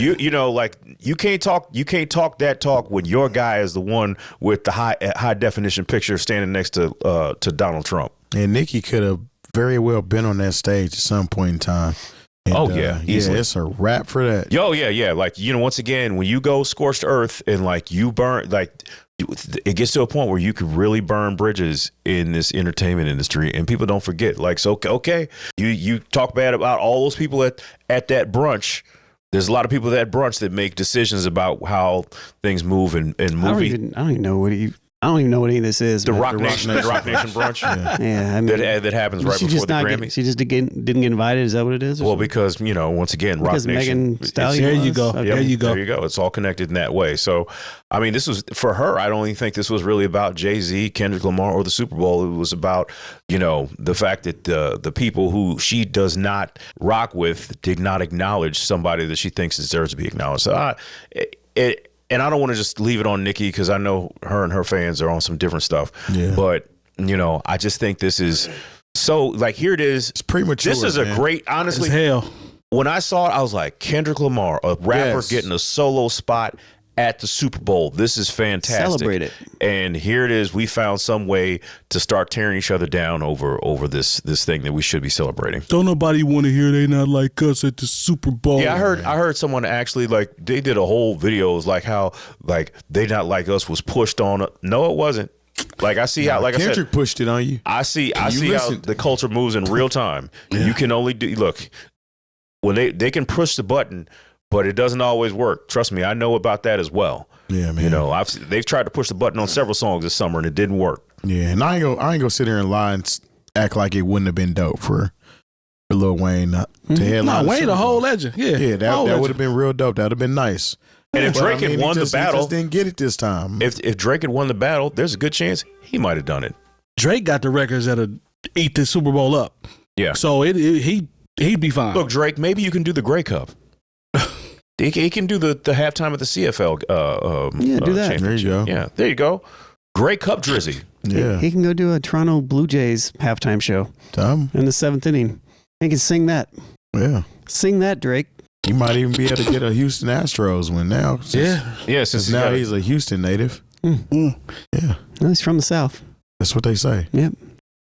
Speaker 3: Like, you can't talk that talk when your guy is the one with the high definition picture standing next to Donald Trump.
Speaker 5: And Nicki could have very well been on that stage at some point in time. And,
Speaker 3: yeah, easily.
Speaker 5: It's a wrap for that.
Speaker 3: Yeah. Like, once again, when you go scorched earth and like you burn, like, it gets to a point where you could really burn bridges in this entertainment industry, and people don't forget. Like, so okay, you talk bad about all those people at that brunch. There's a lot of people at that brunch that make decisions about how things move in movie.
Speaker 4: I don't even know what any of this is.
Speaker 3: The
Speaker 4: but-
Speaker 3: Rock Nation brunch.
Speaker 4: Yeah, I mean,
Speaker 3: that happens right
Speaker 4: she
Speaker 3: before
Speaker 4: just
Speaker 3: the
Speaker 4: not
Speaker 3: Grammys.
Speaker 4: get, she just didn't get invited. Is that what it is? or
Speaker 3: Well,
Speaker 4: something?
Speaker 3: because once again,
Speaker 4: because
Speaker 3: Rock Nation.
Speaker 4: Megan Stallion.
Speaker 2: There you
Speaker 4: was?
Speaker 2: go.
Speaker 4: Okay.
Speaker 2: There you go.
Speaker 3: There you go. It's all connected in that way. So, I mean, this was for her. I don't even think this was really about Jay-Z, Kendrick Lamar, or the Super Bowl. It was about, the fact that the people who she does not rock with did not acknowledge somebody that she thinks deserves to be acknowledged. So, and I don't want to just leave it on Nicki because I know her and her fans are on some different stuff.
Speaker 5: Yeah.
Speaker 3: But, I just think this is so, like, here it is.
Speaker 5: It's premature.
Speaker 3: This is a
Speaker 5: man.
Speaker 3: great,
Speaker 2: As
Speaker 3: honestly,
Speaker 2: hell.
Speaker 3: when I saw it, I was like, Kendrick Lamar, a rapper
Speaker 5: Yes.
Speaker 3: getting a solo spot at the Super Bowl. This is fantastic.
Speaker 4: Celebrate it.
Speaker 3: And here it is. We found some way to start tearing each other down over this thing that we should be celebrating.
Speaker 2: Don't nobody want to hear they not like us at the Super Bowl.
Speaker 3: Yeah, I heard someone actually, like, they did a whole video. It was like how, like, they not like us was pushed on. No, it wasn't. Like, I see how, like
Speaker 5: Kendrick
Speaker 3: I said,
Speaker 5: pushed it on you.
Speaker 3: I see how
Speaker 5: listened?
Speaker 3: the culture moves in real time. You can only look, when they can push the button, but it doesn't always work. Trust me, I know about that as well.
Speaker 5: Yeah, man.
Speaker 3: They've tried to push the button on several songs this summer and it didn't work.
Speaker 5: Yeah, and I ain't gonna sit here and lie and act like it wouldn't have been dope for Lil Wayne to headline.
Speaker 2: No,
Speaker 5: the
Speaker 2: Wayne,
Speaker 5: Super
Speaker 2: a whole
Speaker 5: Bowl.
Speaker 2: legend. Yeah,
Speaker 5: Yeah, that
Speaker 2: whole
Speaker 5: would
Speaker 2: legend.
Speaker 5: have been real dope. That would have been nice.
Speaker 3: And if
Speaker 5: But,
Speaker 3: Drake had won the
Speaker 5: he
Speaker 3: battle,
Speaker 5: just didn't get it this time.
Speaker 3: if Drake had won the battle, there's a good chance he might have done it.
Speaker 2: Drake got the records that'll eat the Super Bowl up.
Speaker 3: Yeah.
Speaker 2: So he'd be fine.
Speaker 3: Look, Drake, maybe you can do the Grey Cup. He can do the halftime of the CFL.
Speaker 4: Do that.
Speaker 5: There you go.
Speaker 3: Yeah, there you go. Grey Cup Drizzy.
Speaker 5: Yeah,
Speaker 4: He can go do a Toronto Blue Jays halftime show
Speaker 5: Tom.
Speaker 4: in the 7th inning. He can sing that.
Speaker 5: Yeah,
Speaker 4: Sing that, Drake.
Speaker 5: he might even be able to get a Houston Astros win now.
Speaker 2: Yeah.
Speaker 3: Yeah,
Speaker 5: since
Speaker 3: since
Speaker 5: now he's a Houston native.
Speaker 2: Mm.
Speaker 5: Yeah,
Speaker 4: Well, he's from the South.
Speaker 5: that's what they say.
Speaker 4: Yep.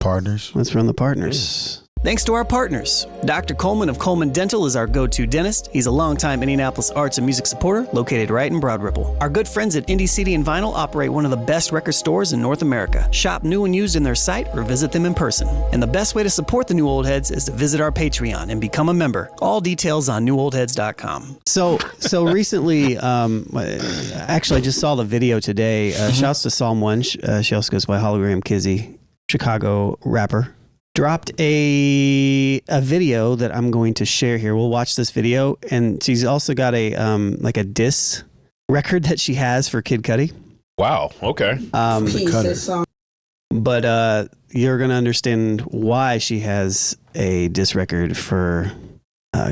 Speaker 5: Partners.
Speaker 4: That's from the partners. Thanks to our partners. Dr. Coleman of Coleman Dental is our go-to dentist. He's a longtime Indianapolis arts and music supporter located right in Broad Ripple. Our good friends at Indie CD and Vinyl operate one of the best record stores in North America. Shop new and used in their site or visit them in person. And the best way to support the New Old Heads is to visit our Patreon and become a member. All details on newoldheads.com. So recently, actually I just saw the video today. Shouts to Psalm 1. She also goes by Hologram Kizzy, Chicago rapper. Dropped a video that I'm going to share here. We'll watch this video, and she's also got a like a diss record that she has for Kid Cudi.
Speaker 3: Wow. Okay.
Speaker 4: But you're gonna understand why she has a diss record for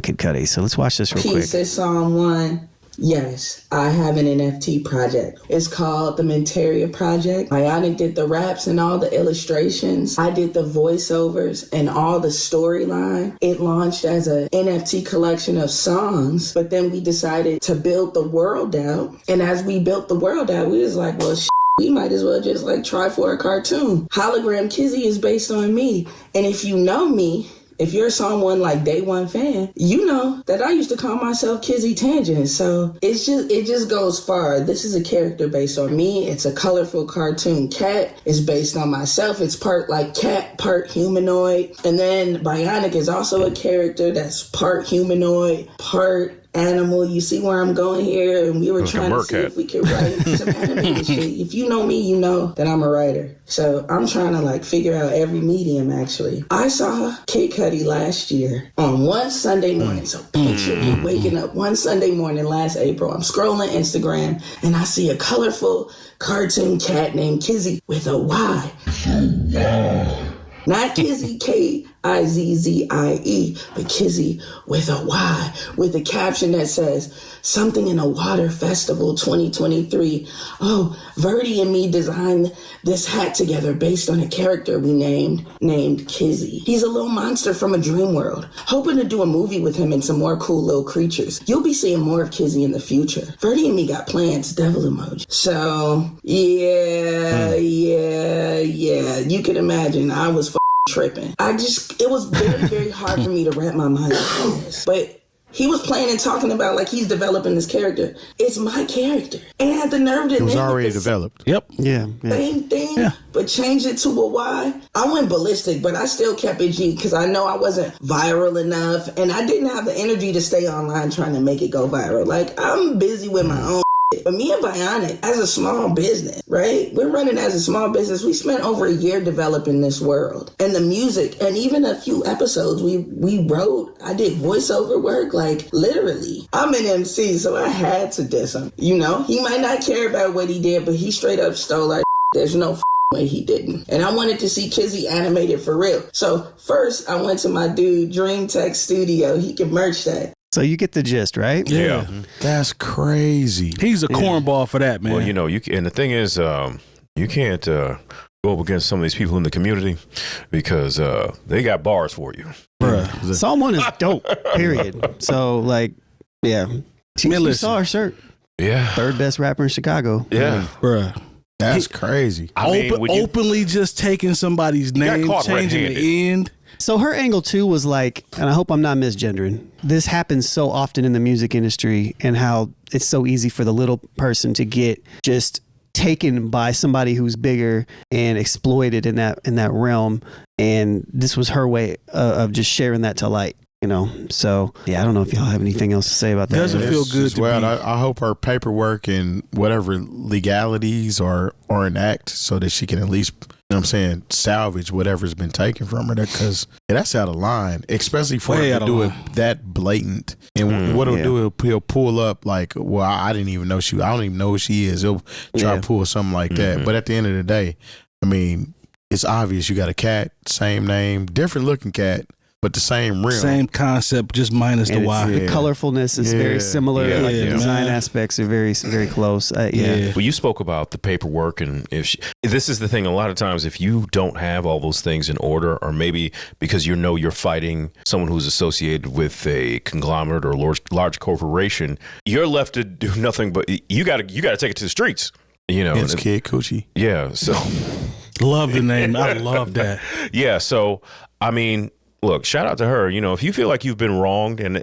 Speaker 4: Kid Cudi. So let's watch this real quick.
Speaker 7: Peace is Psalm 1. Yes, I have an NFT project. It's called the Menteria Project. Bionic did the raps and all the illustrations. I did the voiceovers and all the storyline. It launched as an NFT collection of songs, but then we decided to build the world out. And as we built the world out, we was like, well, we might as well just like try for a cartoon. Hologram Kizzy is based on me. And if you know me, if you're someone like day one fan, you know that I used to call myself Kizzy Tangent. So it just goes far. This is a character based on me. It's a colorful cartoon cat. It's based on myself. It's part like cat, part humanoid. And then Bionic is also a character that's part humanoid, part animal. You see where I'm going here? And we were trying to see if we could write some animated shit. If you know me, you know that I'm a writer. So I'm trying to like figure out every medium actually. I saw Kid Cudi last year on one Sunday morning. So picture me waking up one Sunday morning last April. I'm scrolling Instagram and I see a colorful cartoon cat named Kizzy with a Y. Not Kizzy, K-I-Z-Z-I-E, but Kizzy with a Y, with a caption that says, something in a water festival 2023. Oh, Verdi and me designed this hat together based on a character we named Kizzy. He's a little monster from a dream world. Hoping to do a movie with him and some more cool little creatures. You'll be seeing more of Kizzy in the future. Verdi and me got plans, devil emoji. So, yeah. You can imagine, I was tripping. It was very, very hard for me to wrap my mind around this. But he was playing and talking about like he's developing this character. It's my character. And had the nerve to
Speaker 5: it was already developed.
Speaker 2: Yep.
Speaker 4: Yeah.
Speaker 7: Same thing, but changed it to a Y. I went ballistic, but I still kept it G because I know I wasn't viral enough and I didn't have the energy to stay online trying to make it go viral. Like, I'm busy with my own. But me and Bionic, as a small business, right? We're running as a small business. We spent over a year developing this world. And the music, and even a few episodes we wrote. I did voiceover work, like literally. I'm an MC, so I had to diss him. You know, he might not care about what he did, but he straight up stole our There's no way he didn't. And I wanted to see Kizzy animated for real. So first, I went to my dude, Dream Tech Studio. He can merch that.
Speaker 4: So you get the gist, right?
Speaker 3: Yeah.
Speaker 5: That's crazy.
Speaker 2: He's a cornball for that, man.
Speaker 3: Well, you know, and the thing is, you can't go up against some of these people in the community because they got bars for you.
Speaker 2: Bruh.
Speaker 4: Someone is dope, period. So, like, yeah. You saw her shirt.
Speaker 3: Yeah.
Speaker 4: Third best rapper in Chicago.
Speaker 3: Yeah.
Speaker 2: Bruh.
Speaker 5: That's crazy.
Speaker 3: I mean,
Speaker 2: openly just taking somebody's name, changing the end.
Speaker 4: So her angle too was like, and I hope I'm not misgendering, this happens so often in the music industry and how it's so easy for the little person to get just taken by somebody who's bigger and exploited in that realm. And this was her way of just sharing that to light. You know, so yeah, I don't know if y'all have anything else to say about that.
Speaker 2: Doesn't feel good to
Speaker 5: well,
Speaker 2: be.
Speaker 5: I hope her paperwork and whatever legalities are in act so that she can at least, you know what I'm saying, salvage whatever's been taken from her. Because that's out of line, especially for her to do it that blatant. And what he'll do, he'll pull up like, well, I didn't even know I don't even know who she is. He'll try to pull something like that. But at the end of the day, I mean, it's obvious you got a cat, same name, different looking cat. But the same realm.
Speaker 2: Same concept, just minus the Y.
Speaker 4: The colorfulness is very similar.
Speaker 3: Yeah.
Speaker 4: Like the design aspects are very, very close.
Speaker 3: Well, you spoke about the paperwork, and this is the thing. A lot of times, if you don't have all those things in order, or maybe because you know you're fighting someone who's associated with a conglomerate or large corporation, you're left to do nothing but you got to take it to the streets. You know,
Speaker 5: it's Kid Coochie.
Speaker 3: Yeah. So
Speaker 2: love the name. I love that.
Speaker 3: Yeah. So I mean, look, shout out to her. You know, if you feel like you've been wronged, and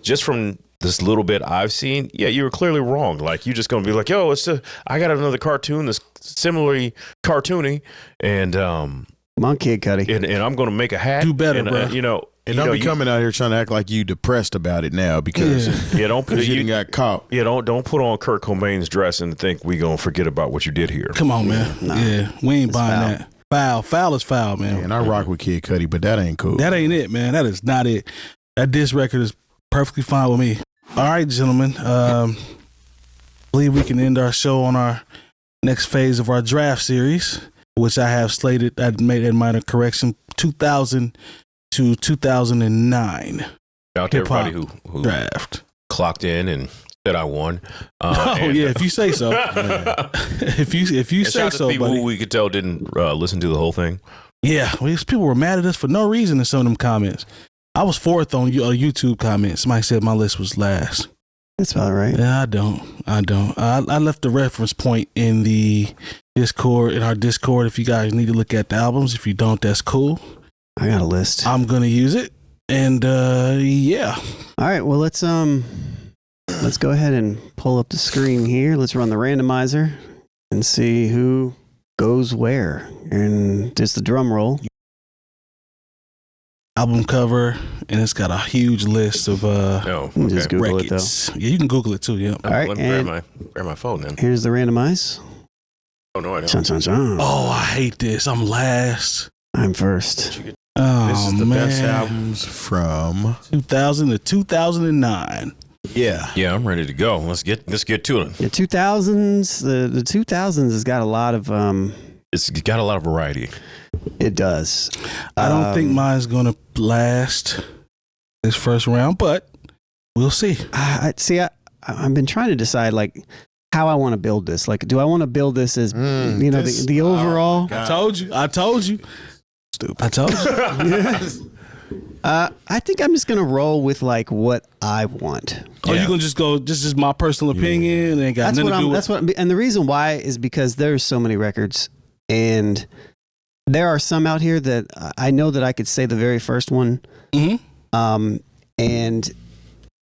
Speaker 3: just from this little bit I've seen, you were clearly wrong. Like, you're just gonna be like, yo, I got another cartoon that's similarly cartoony, and
Speaker 4: come on, Kid Cudi,
Speaker 3: and I'm gonna make a hat.
Speaker 2: Do better,
Speaker 3: and,
Speaker 2: bro.
Speaker 3: You know.
Speaker 5: And I'm coming out here trying to act like you depressed about it now because
Speaker 3: don't put
Speaker 5: you got caught.
Speaker 3: Yeah, don't put on Kurt Cobain's dress and think we gonna forget about what you did here.
Speaker 2: Come on, man. Yeah, we ain't buying that. Foul is foul, man.
Speaker 5: And I rock with Kid Cudi, but that ain't cool.
Speaker 2: That ain't it, man. That is not it. That diss record is perfectly fine with me. All right, gentlemen. Believe we can end our show on our next phase of our draft series, which I have slated. I made a minor correction. 2000 to 2009.
Speaker 3: Out to everybody who
Speaker 2: draft
Speaker 3: clocked in and said I won.
Speaker 2: If you say so. if you say so,
Speaker 3: people
Speaker 2: buddy.
Speaker 3: who we could tell didn't listen to the whole thing.
Speaker 2: Yeah, these people were mad at us for no reason in some of them comments. I was fourth on YouTube comments. Somebody said my list was last.
Speaker 4: That's about right.
Speaker 2: Yeah, I don't. I left the reference point in the Discord, in our Discord. If you guys need to look at the albums, if you don't, that's cool.
Speaker 4: I got a list.
Speaker 2: I'm gonna use it, and yeah.
Speaker 4: All right. Well, let's go ahead and pull up the screen here. Let's run the randomizer and see who goes where. And just the drum roll.
Speaker 2: Album cover, and it's got a huge list of
Speaker 4: just Google it,
Speaker 2: records. Yeah, you can Google it too. Yeah.
Speaker 4: All right.
Speaker 3: Let me grab my phone then.
Speaker 4: Here's the randomize.
Speaker 3: Oh no, I don't.
Speaker 4: Chun, chun, chun.
Speaker 2: Oh, I hate this. I'm last.
Speaker 4: I'm first.
Speaker 2: Oh,
Speaker 5: This is the
Speaker 2: man.
Speaker 5: best albums from
Speaker 2: 2000 to 2009.
Speaker 5: Yeah.
Speaker 3: Yeah, I'm ready to go. Let's get to it.
Speaker 4: The 2000s. The 2000s has got a lot of.
Speaker 3: It's got a lot of variety.
Speaker 4: It does.
Speaker 2: I don't think mine's gonna last this first round, but we'll see.
Speaker 4: I've been trying to decide like how I want to build this. Like, do I want to build this as the overall?
Speaker 2: I told you. Stupid. I told you.
Speaker 4: I think I'm just gonna roll with like what I want.
Speaker 2: Oh, you gonna just go? This is my personal opinion. Ain't got nothing to do with.
Speaker 4: And the reason why is because there's so many records, and there are some out here that I know that I could say the very first one. Mm-hmm. And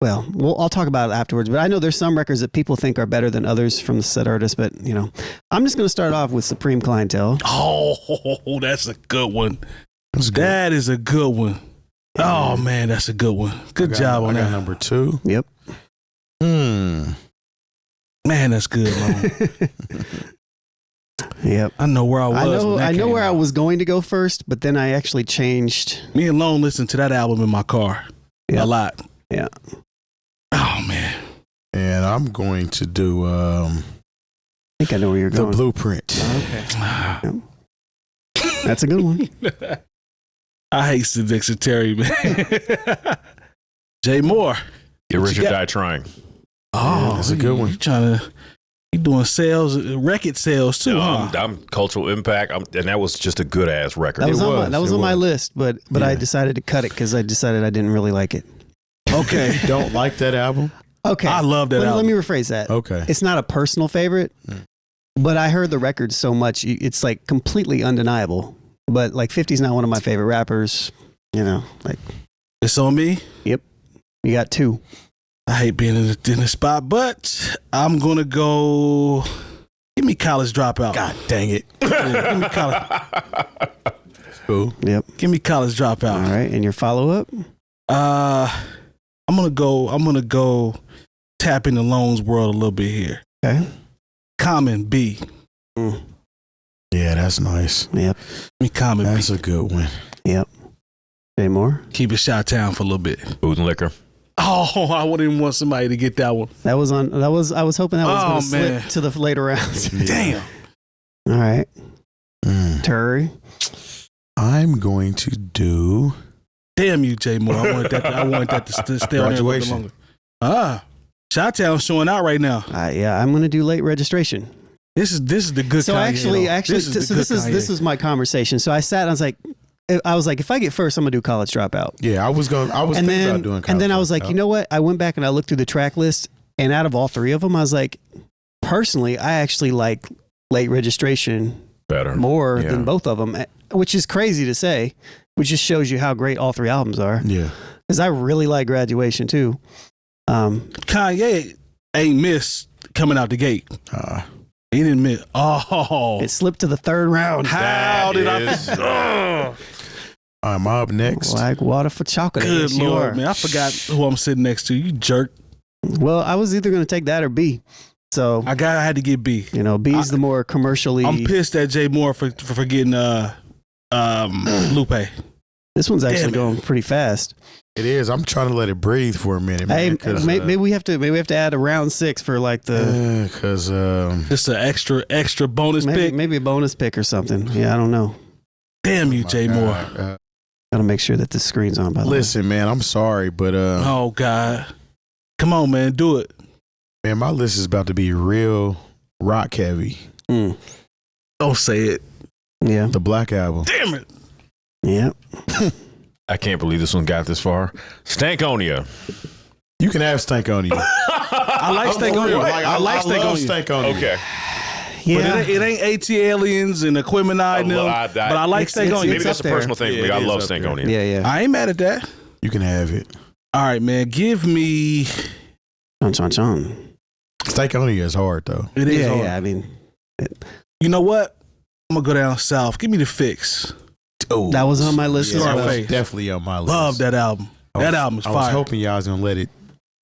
Speaker 4: well, I'll talk about it afterwards. But I know there's some records that people think are better than others from the said artist. But I'm just gonna start off with Supreme Clientele.
Speaker 2: Oh, that's a good one. That is a good one. Oh man, that's a good one. Good job on that.
Speaker 5: Number 2.
Speaker 4: Yep.
Speaker 2: Man, that's good, man.
Speaker 4: Yep.
Speaker 2: I know where I was.
Speaker 4: I know where I was going to go first, but then I actually changed.
Speaker 2: Me and Lone listened to that album in my car a lot.
Speaker 4: Yeah.
Speaker 2: Oh man.
Speaker 5: And I'm going to do
Speaker 4: I think I know where you're going.
Speaker 5: The Blueprint.
Speaker 4: Okay. Yep. That's a good one.
Speaker 2: I hate Sid Dixon Terry, man. Jay Moore.
Speaker 3: Get rich or die trying.
Speaker 2: Oh,
Speaker 5: that's a good one.
Speaker 2: You doing sales, record sales too, huh?
Speaker 3: I'm Cultural Impact, and that was just a good ass record.
Speaker 4: That was on my list, but I decided to cut it because I decided I didn't really like it.
Speaker 2: Okay.
Speaker 5: Don't like that album?
Speaker 4: Okay.
Speaker 2: I love that album.
Speaker 4: Let me rephrase that.
Speaker 5: Okay.
Speaker 4: It's not a personal favorite, but I heard the record so much, it's like completely undeniable. But like 50's not one of my favorite rappers, like.
Speaker 2: It's on me?
Speaker 4: Yep. You got 2.
Speaker 2: I hate being in the spot, but I'm going to go. Give me College Dropout.
Speaker 5: God dang it.
Speaker 2: Yeah, give me College.
Speaker 5: Cool.
Speaker 4: Yep.
Speaker 2: Give me College Dropout.
Speaker 4: All right. And your follow-up?
Speaker 2: I'm gonna go tap into Lone's world a little bit here.
Speaker 4: Okay.
Speaker 2: Common B.
Speaker 5: Yeah, that's nice.
Speaker 4: Yep.
Speaker 2: Me Common
Speaker 5: That's
Speaker 2: B.
Speaker 5: a good one.
Speaker 4: Yep. Any more?
Speaker 2: Keep it Chi-Town for a little bit.
Speaker 3: Food and Liquor.
Speaker 2: Oh, I wouldn't even want somebody to get that one.
Speaker 4: I was hoping that was going to slip to the later rounds.
Speaker 2: Damn.
Speaker 4: All right. Terry.
Speaker 5: I'm going to do.
Speaker 2: Damn you, Jay Moore. I wanted that to stay on there a little longer. Chi-Town's showing out right now.
Speaker 4: Yeah, I'm going to do Late Registration.
Speaker 2: This is the good.
Speaker 4: So
Speaker 2: Kanye,
Speaker 4: this was my conversation. So I sat and I was like, if I get first, I'm gonna do College Dropout.
Speaker 5: Yeah, I was thinking about doing College Dropout.
Speaker 4: And then I was like, you know what? I went back and I looked through the track list, and out of all 3 of them, I was like, personally, I actually like Late Registration
Speaker 3: better
Speaker 4: more than both of them, which is crazy to say. which just shows you how great all 3 albums are.
Speaker 5: Yeah.
Speaker 4: Because I really like Graduation too.
Speaker 2: Kanye ain't missed coming out the gate. He didn't miss. Oh,
Speaker 4: It slipped to the 3rd round.
Speaker 2: how did
Speaker 3: is.
Speaker 2: I?
Speaker 5: I'm up next.
Speaker 4: Like water for chocolate.
Speaker 2: Good
Speaker 4: Yes, you
Speaker 2: Lord,
Speaker 4: are.
Speaker 2: man! I forgot who I'm sitting next to. You jerk!
Speaker 4: Well, I was either going to take that or B. So
Speaker 2: I had to get B.
Speaker 4: B's the more commercially.
Speaker 2: I'm pissed at Jay Moore for forgetting Lupe.
Speaker 4: This one's actually
Speaker 2: Damn it.
Speaker 4: going pretty fast.
Speaker 5: It is. I'm trying to let it breathe for a minute,
Speaker 4: Hey,
Speaker 5: man. 'cause,
Speaker 4: maybe we have to add a round 6 for like the
Speaker 5: because
Speaker 2: Just an extra bonus pick.
Speaker 4: maybe a bonus pick or something. Yeah, I don't know.
Speaker 2: Damn you, Jay Moore.
Speaker 4: Got to make sure that the screen's on. By the way.
Speaker 5: Listen, man, I'm sorry, but
Speaker 2: Oh God, come on, man, do it.
Speaker 5: man, my list is about to be real rock heavy.
Speaker 4: Mm.
Speaker 2: Don't say it.
Speaker 4: Yeah.
Speaker 5: The Black Album.
Speaker 2: Damn it.
Speaker 4: Yeah.
Speaker 3: I can't believe this one got this far. Stankonia.
Speaker 5: You can have Stankonia.
Speaker 2: I like Stankonia. I like
Speaker 5: love
Speaker 2: Stankonia.
Speaker 5: Stankonia.
Speaker 3: Okay.
Speaker 4: Yeah.
Speaker 2: But it ain't AT aliens and Equipment and them. But I like Stankonia.
Speaker 3: Maybe that's a
Speaker 4: up there.
Speaker 3: personal thing for me.
Speaker 5: Yeah,
Speaker 3: I
Speaker 5: it
Speaker 3: love
Speaker 5: is up there.
Speaker 3: Stankonia.
Speaker 4: Yeah. Yeah.
Speaker 2: I ain't mad at that.
Speaker 5: You can have it.
Speaker 2: All right, man. Give me.
Speaker 4: Chon.
Speaker 5: Stankonia is hard though.
Speaker 2: It is
Speaker 4: Yeah.
Speaker 2: hard.
Speaker 4: Yeah. I mean,
Speaker 2: You know what? I'm gonna go down south. Give me The Fix.
Speaker 5: Oh,
Speaker 4: that was on my list as
Speaker 5: that
Speaker 4: well.
Speaker 5: was
Speaker 2: Scarface.
Speaker 5: definitely on my list.
Speaker 2: Love that album. That album is
Speaker 5: I was
Speaker 2: fire.
Speaker 5: hoping y'all was gonna let it.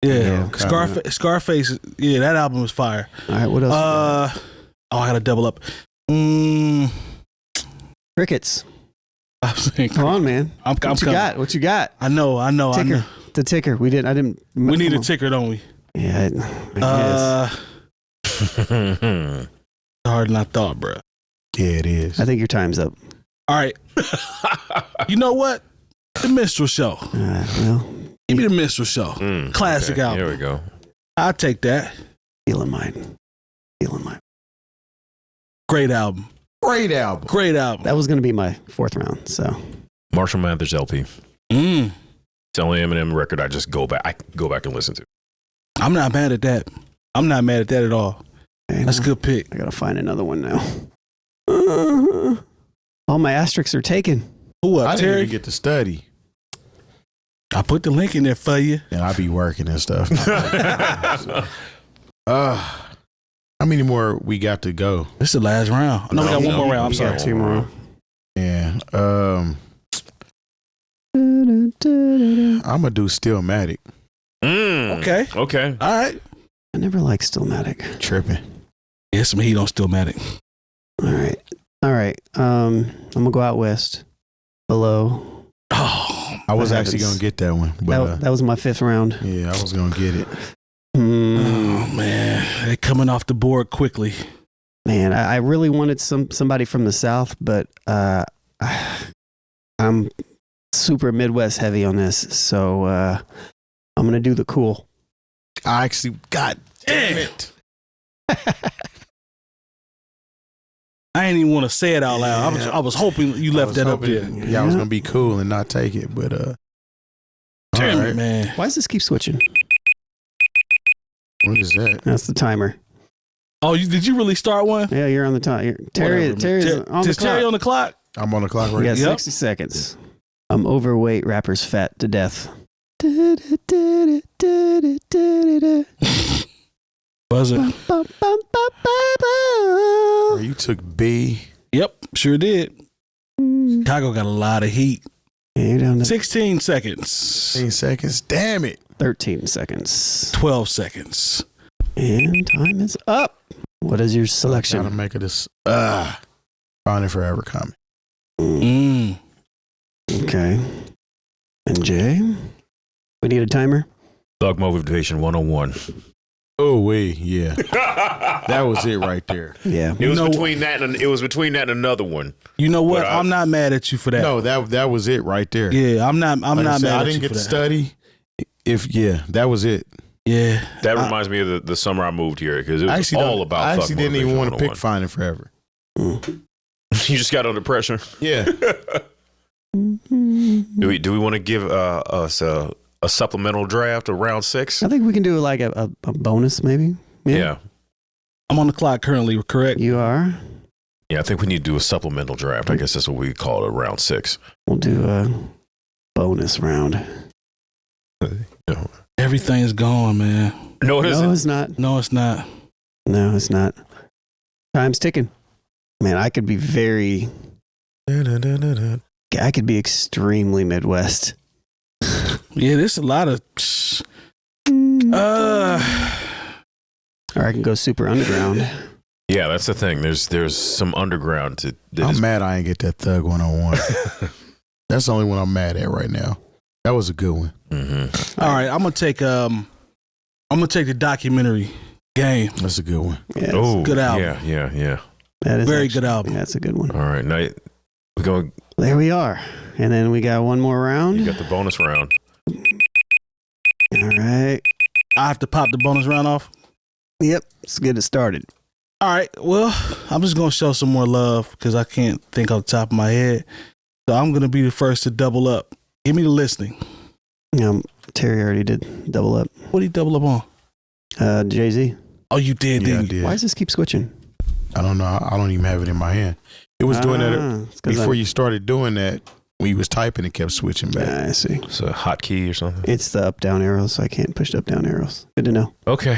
Speaker 2: Yeah,
Speaker 5: Yeah,
Speaker 2: Scarface. Yeah, that album was fire.
Speaker 4: All right. What else?
Speaker 2: I gotta double up.
Speaker 4: Crickets.
Speaker 2: I'm saying,
Speaker 4: Come on, man.
Speaker 2: I'm
Speaker 4: What you
Speaker 2: coming.
Speaker 4: got? What you got?
Speaker 2: I know.
Speaker 4: Ticker. The ticker. We didn't.
Speaker 2: We need
Speaker 4: come
Speaker 2: a
Speaker 4: on.
Speaker 2: ticker, don't we?
Speaker 4: Yeah. I guess.
Speaker 2: Harder than I thought, bro.
Speaker 5: Yeah, it is.
Speaker 4: I think your time's up.
Speaker 2: All right. You know what? The Minstrel Show.
Speaker 4: Well,
Speaker 2: Give me the Minstrel Show. Classic
Speaker 3: okay,
Speaker 2: album.
Speaker 3: Here we go.
Speaker 2: I'll take that.
Speaker 4: feeling mine.
Speaker 2: Great album.
Speaker 5: Great album.
Speaker 2: Great album.
Speaker 4: That was going to be my 4th round. So
Speaker 3: Marshall Mathers LP.
Speaker 2: Mm.
Speaker 3: It's the only Eminem record I just go back and listen to.
Speaker 2: I'm not mad at that. I'm not mad at that at all.
Speaker 4: okay,
Speaker 2: That's a good pick.
Speaker 4: I got to find another one now. All my asterisks are taken.
Speaker 2: Who
Speaker 5: I
Speaker 2: up,
Speaker 5: didn't
Speaker 2: Terry?
Speaker 5: even get to study,
Speaker 2: I put the link in there for you.
Speaker 5: and I be working and stuff. How many more we got to go?
Speaker 2: This is the last round. No, we got one more round. I'm
Speaker 4: We
Speaker 2: sorry.
Speaker 4: got 2 more.
Speaker 5: Yeah. I'm gonna do Stillmatic.
Speaker 2: Okay.
Speaker 3: Okay.
Speaker 2: All right.
Speaker 4: I never liked Stillmatic.
Speaker 5: Tripping.
Speaker 2: Yeah, some heat on Stillmatic.
Speaker 4: All right. I'm gonna go out west. Below.
Speaker 2: Oh,
Speaker 5: I was
Speaker 4: What
Speaker 5: actually
Speaker 4: happens?
Speaker 5: gonna get that one, but
Speaker 4: That was my 5th round.
Speaker 5: yeah, I was gonna get it.
Speaker 2: oh man. They're coming off the board quickly.
Speaker 4: Man, I really wanted somebody from the South, but I'm super Midwest heavy on this, so I'm gonna do the cool.
Speaker 5: I actually, God damn it!
Speaker 2: I ain't even want to say it out loud.
Speaker 5: Yeah.
Speaker 2: I was hoping you left that up there.
Speaker 5: Y'all was gonna be cool and not take it, but
Speaker 2: Damn
Speaker 5: all
Speaker 2: it,
Speaker 5: right.
Speaker 2: man.
Speaker 4: Why does this keep switching?
Speaker 5: What is that?
Speaker 4: That's the timer.
Speaker 2: Oh, did you really start one?
Speaker 4: Yeah, you're on the time. Terry's on the
Speaker 2: Is Terry
Speaker 4: clock.
Speaker 2: on the clock?
Speaker 5: I'm on the clock
Speaker 4: You
Speaker 5: right
Speaker 4: got
Speaker 5: now.
Speaker 2: Yep.
Speaker 4: 60 seconds. I'm overweight. Rappers fat to death.
Speaker 2: Buzz it.
Speaker 5: Oh, you took B.
Speaker 2: Yep, sure did. Chicago got a lot of heat.
Speaker 4: Yeah, you're down to
Speaker 2: 16 seconds.
Speaker 5: 15 seconds. Damn it.
Speaker 4: 13 seconds.
Speaker 2: 12 seconds.
Speaker 4: And time is up. What is your
Speaker 5: Gotta
Speaker 4: selection?
Speaker 5: make it this. Finding Forever coming.
Speaker 2: Mm.
Speaker 4: Okay. And Jay? We need a timer?
Speaker 3: Thug Motivation 101.
Speaker 5: Oh wait, yeah, that was it right there.
Speaker 4: Yeah.
Speaker 3: It was
Speaker 2: know-
Speaker 3: between that and another one.
Speaker 2: You know what?
Speaker 3: But
Speaker 2: I'm not mad at you for that.
Speaker 5: No, that was it right there.
Speaker 2: Yeah, I'm not
Speaker 5: Like I
Speaker 2: mad
Speaker 5: said, I
Speaker 2: at
Speaker 5: didn't
Speaker 2: you
Speaker 5: get
Speaker 2: for
Speaker 5: to
Speaker 2: that.
Speaker 5: study. That was it.
Speaker 2: Yeah.
Speaker 3: That reminds me of the summer I moved here because it was
Speaker 5: Actually,
Speaker 3: all about.
Speaker 5: I
Speaker 3: Thug
Speaker 5: actually didn't even want to
Speaker 3: Motivation
Speaker 5: pick Finding Forever.
Speaker 3: 101. You just got under pressure.
Speaker 5: Yeah,
Speaker 3: Do we want to give us a supplemental draft of round 6?
Speaker 4: I think we can do like a bonus maybe.
Speaker 3: Yeah.
Speaker 2: I'm on the clock currently, correct?
Speaker 4: You are.
Speaker 3: Yeah, I think we need to do a supplemental draft. I guess that's what we call it, round 6.
Speaker 4: We'll do a bonus round.
Speaker 2: Everything's gone, man.
Speaker 3: No, it isn't.
Speaker 4: No, it's not.
Speaker 2: No, it's not.
Speaker 4: No, it's not. Time's ticking. Man, I could be extremely Midwest.
Speaker 2: Yeah, there's a lot of.
Speaker 4: Or I can go super underground.
Speaker 3: Yeah, that's the thing. There's some underground to.
Speaker 5: I'm mad I ain't get that Thug 101. That's the only one I'm mad at right now. That was a good one.
Speaker 3: Mm-hmm.
Speaker 2: All right, I'm gonna take the documentary Game.
Speaker 5: That's a good one.
Speaker 4: Yeah,
Speaker 3: Oh,
Speaker 2: good album.
Speaker 3: Yeah.
Speaker 4: that is
Speaker 2: Very
Speaker 4: actually-
Speaker 2: good album.
Speaker 4: Yeah, that's a good one.
Speaker 3: All right, now we're going.
Speaker 4: There we are. And then we got one more round.
Speaker 3: You got the bonus round.
Speaker 4: All right.
Speaker 2: I have to pop the bonus round off.
Speaker 4: Yep. Let's get it started.
Speaker 2: All right. Well, I'm just gonna show some more love because I can't think off the top of my head. So I'm gonna be the first to double up. Give me the listening.
Speaker 4: Terry already did double up.
Speaker 2: What did he double up on?
Speaker 4: Jay-Z.
Speaker 2: Oh, you did,
Speaker 5: Yeah, I
Speaker 2: didn't you?
Speaker 5: did.
Speaker 4: Why does this keep switching?
Speaker 5: I don't know. I don't even have it in my hand. It was doing that
Speaker 4: it's 'cause
Speaker 5: before you started doing that. When you was typing, it kept switching back.
Speaker 4: I see.
Speaker 3: It's a hotkey or something.
Speaker 4: It's the up-down arrows, so I can't push the up-down arrows. Good to know.
Speaker 3: Okay.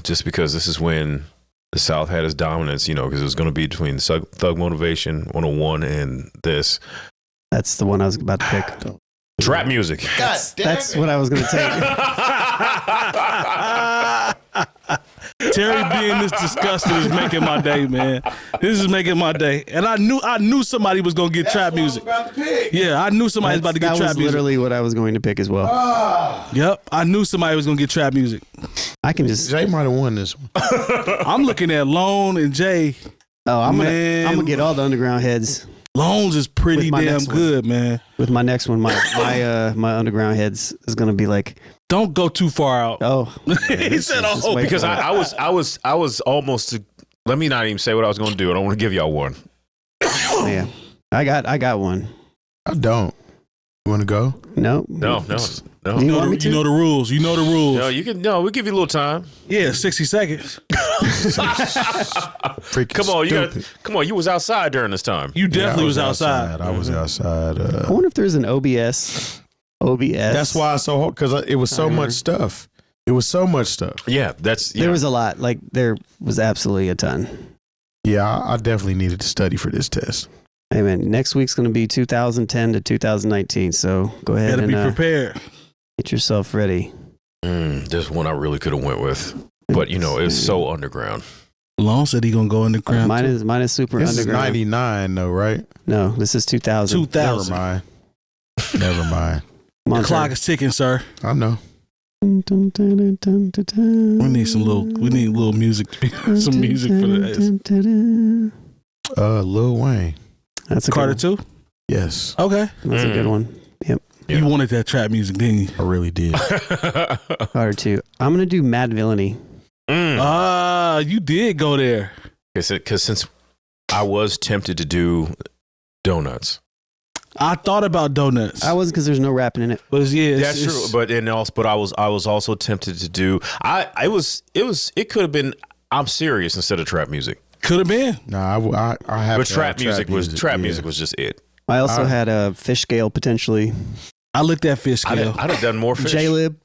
Speaker 3: Just because this is when the South had its dominance, because it was going to be between Thug Motivation 101 and this.
Speaker 4: That's the one I was about to pick.
Speaker 3: Trap music.
Speaker 4: That's what I was going to take.
Speaker 2: Terry being this disgusted is making my day, man. This is making my day, and I knew somebody was gonna get trap music. Yeah, I knew somebody was about to get
Speaker 4: that
Speaker 2: trap
Speaker 4: was
Speaker 2: music.
Speaker 4: literally what I was going to pick as well.
Speaker 2: Yep, I knew somebody was gonna get trap music.
Speaker 4: I can just.
Speaker 5: Jay might have won this one.
Speaker 2: I'm looking at Lone and Jay.
Speaker 4: Oh, I'm
Speaker 2: Man.
Speaker 4: gonna get all the underground heads
Speaker 2: Lone's is pretty
Speaker 4: With my
Speaker 2: damn
Speaker 4: next one.
Speaker 2: good, man.
Speaker 4: with my next one. My underground heads is gonna be like,
Speaker 2: Don't go too far out.
Speaker 4: oh,
Speaker 2: He said,
Speaker 4: just
Speaker 2: "Oh,
Speaker 4: wait
Speaker 3: Because
Speaker 4: for it.
Speaker 3: I was almost. Let me not even say what I was going to do. I don't want to give y'all one.
Speaker 4: Yeah, I got one.
Speaker 5: I don't. You want to go?
Speaker 4: No,
Speaker 3: No.
Speaker 4: You want me to?
Speaker 2: you know the rules. You know the rules.
Speaker 3: No, you can. No, we'll give you a little time.
Speaker 2: Yeah, 60 seconds.
Speaker 5: Freaking
Speaker 3: Come on,
Speaker 5: stupid.
Speaker 3: Come on. You was outside during this time.
Speaker 2: You
Speaker 5: Yeah, I
Speaker 2: definitely was outside.
Speaker 5: I was outside.
Speaker 4: I wonder if there's an OBS.
Speaker 5: That's why it's so hard, because it was so much stuff. It was so much stuff.
Speaker 3: Yeah, that's.
Speaker 4: There was a lot. Like there was absolutely a ton.
Speaker 5: Yeah, I definitely needed to study for this test.
Speaker 4: Hey man, next week's gonna be 2010 to 2019. So go ahead
Speaker 2: Gotta
Speaker 4: and
Speaker 2: be prepared.
Speaker 4: get yourself ready.
Speaker 3: There's one I really could have went with, but it's so underground.
Speaker 2: Lone said he gonna go in the ground.
Speaker 4: Mine is super
Speaker 5: This is
Speaker 4: underground.
Speaker 5: 99 though, right?
Speaker 4: No, this is 2000.
Speaker 2: 2000.
Speaker 5: Never mind. Never mind.
Speaker 4: Come on,
Speaker 2: The clock is ticking, sir.
Speaker 5: I know.
Speaker 2: We need some little. We need little music. Some music for the.
Speaker 5: Lil Wayne.
Speaker 4: That's a
Speaker 2: Carter
Speaker 4: good one.
Speaker 2: 2?
Speaker 5: Yes,
Speaker 2: Okay.
Speaker 4: That's a good one. Yep.
Speaker 3: Yeah.
Speaker 2: You wanted that trap music, didn't you?
Speaker 5: I really did.
Speaker 4: Carter 2. I'm gonna do Mad Villainy.
Speaker 2: You did go there.
Speaker 3: Because since I was tempted to do donuts.
Speaker 2: I thought about donuts.
Speaker 4: I wasn't because there's no rapping in it.
Speaker 2: But
Speaker 3: That's true, but I was also tempted to do. It could have been. I'm serious instead of trap music.
Speaker 2: Could have been.
Speaker 5: Nah, I have.
Speaker 3: But
Speaker 5: to
Speaker 3: trap
Speaker 5: have
Speaker 3: music was
Speaker 5: yeah.
Speaker 3: music was just it.
Speaker 4: I also had a fish scale potentially.
Speaker 2: I looked at fish scale.
Speaker 3: I'd have done more fish.
Speaker 4: J-Lib.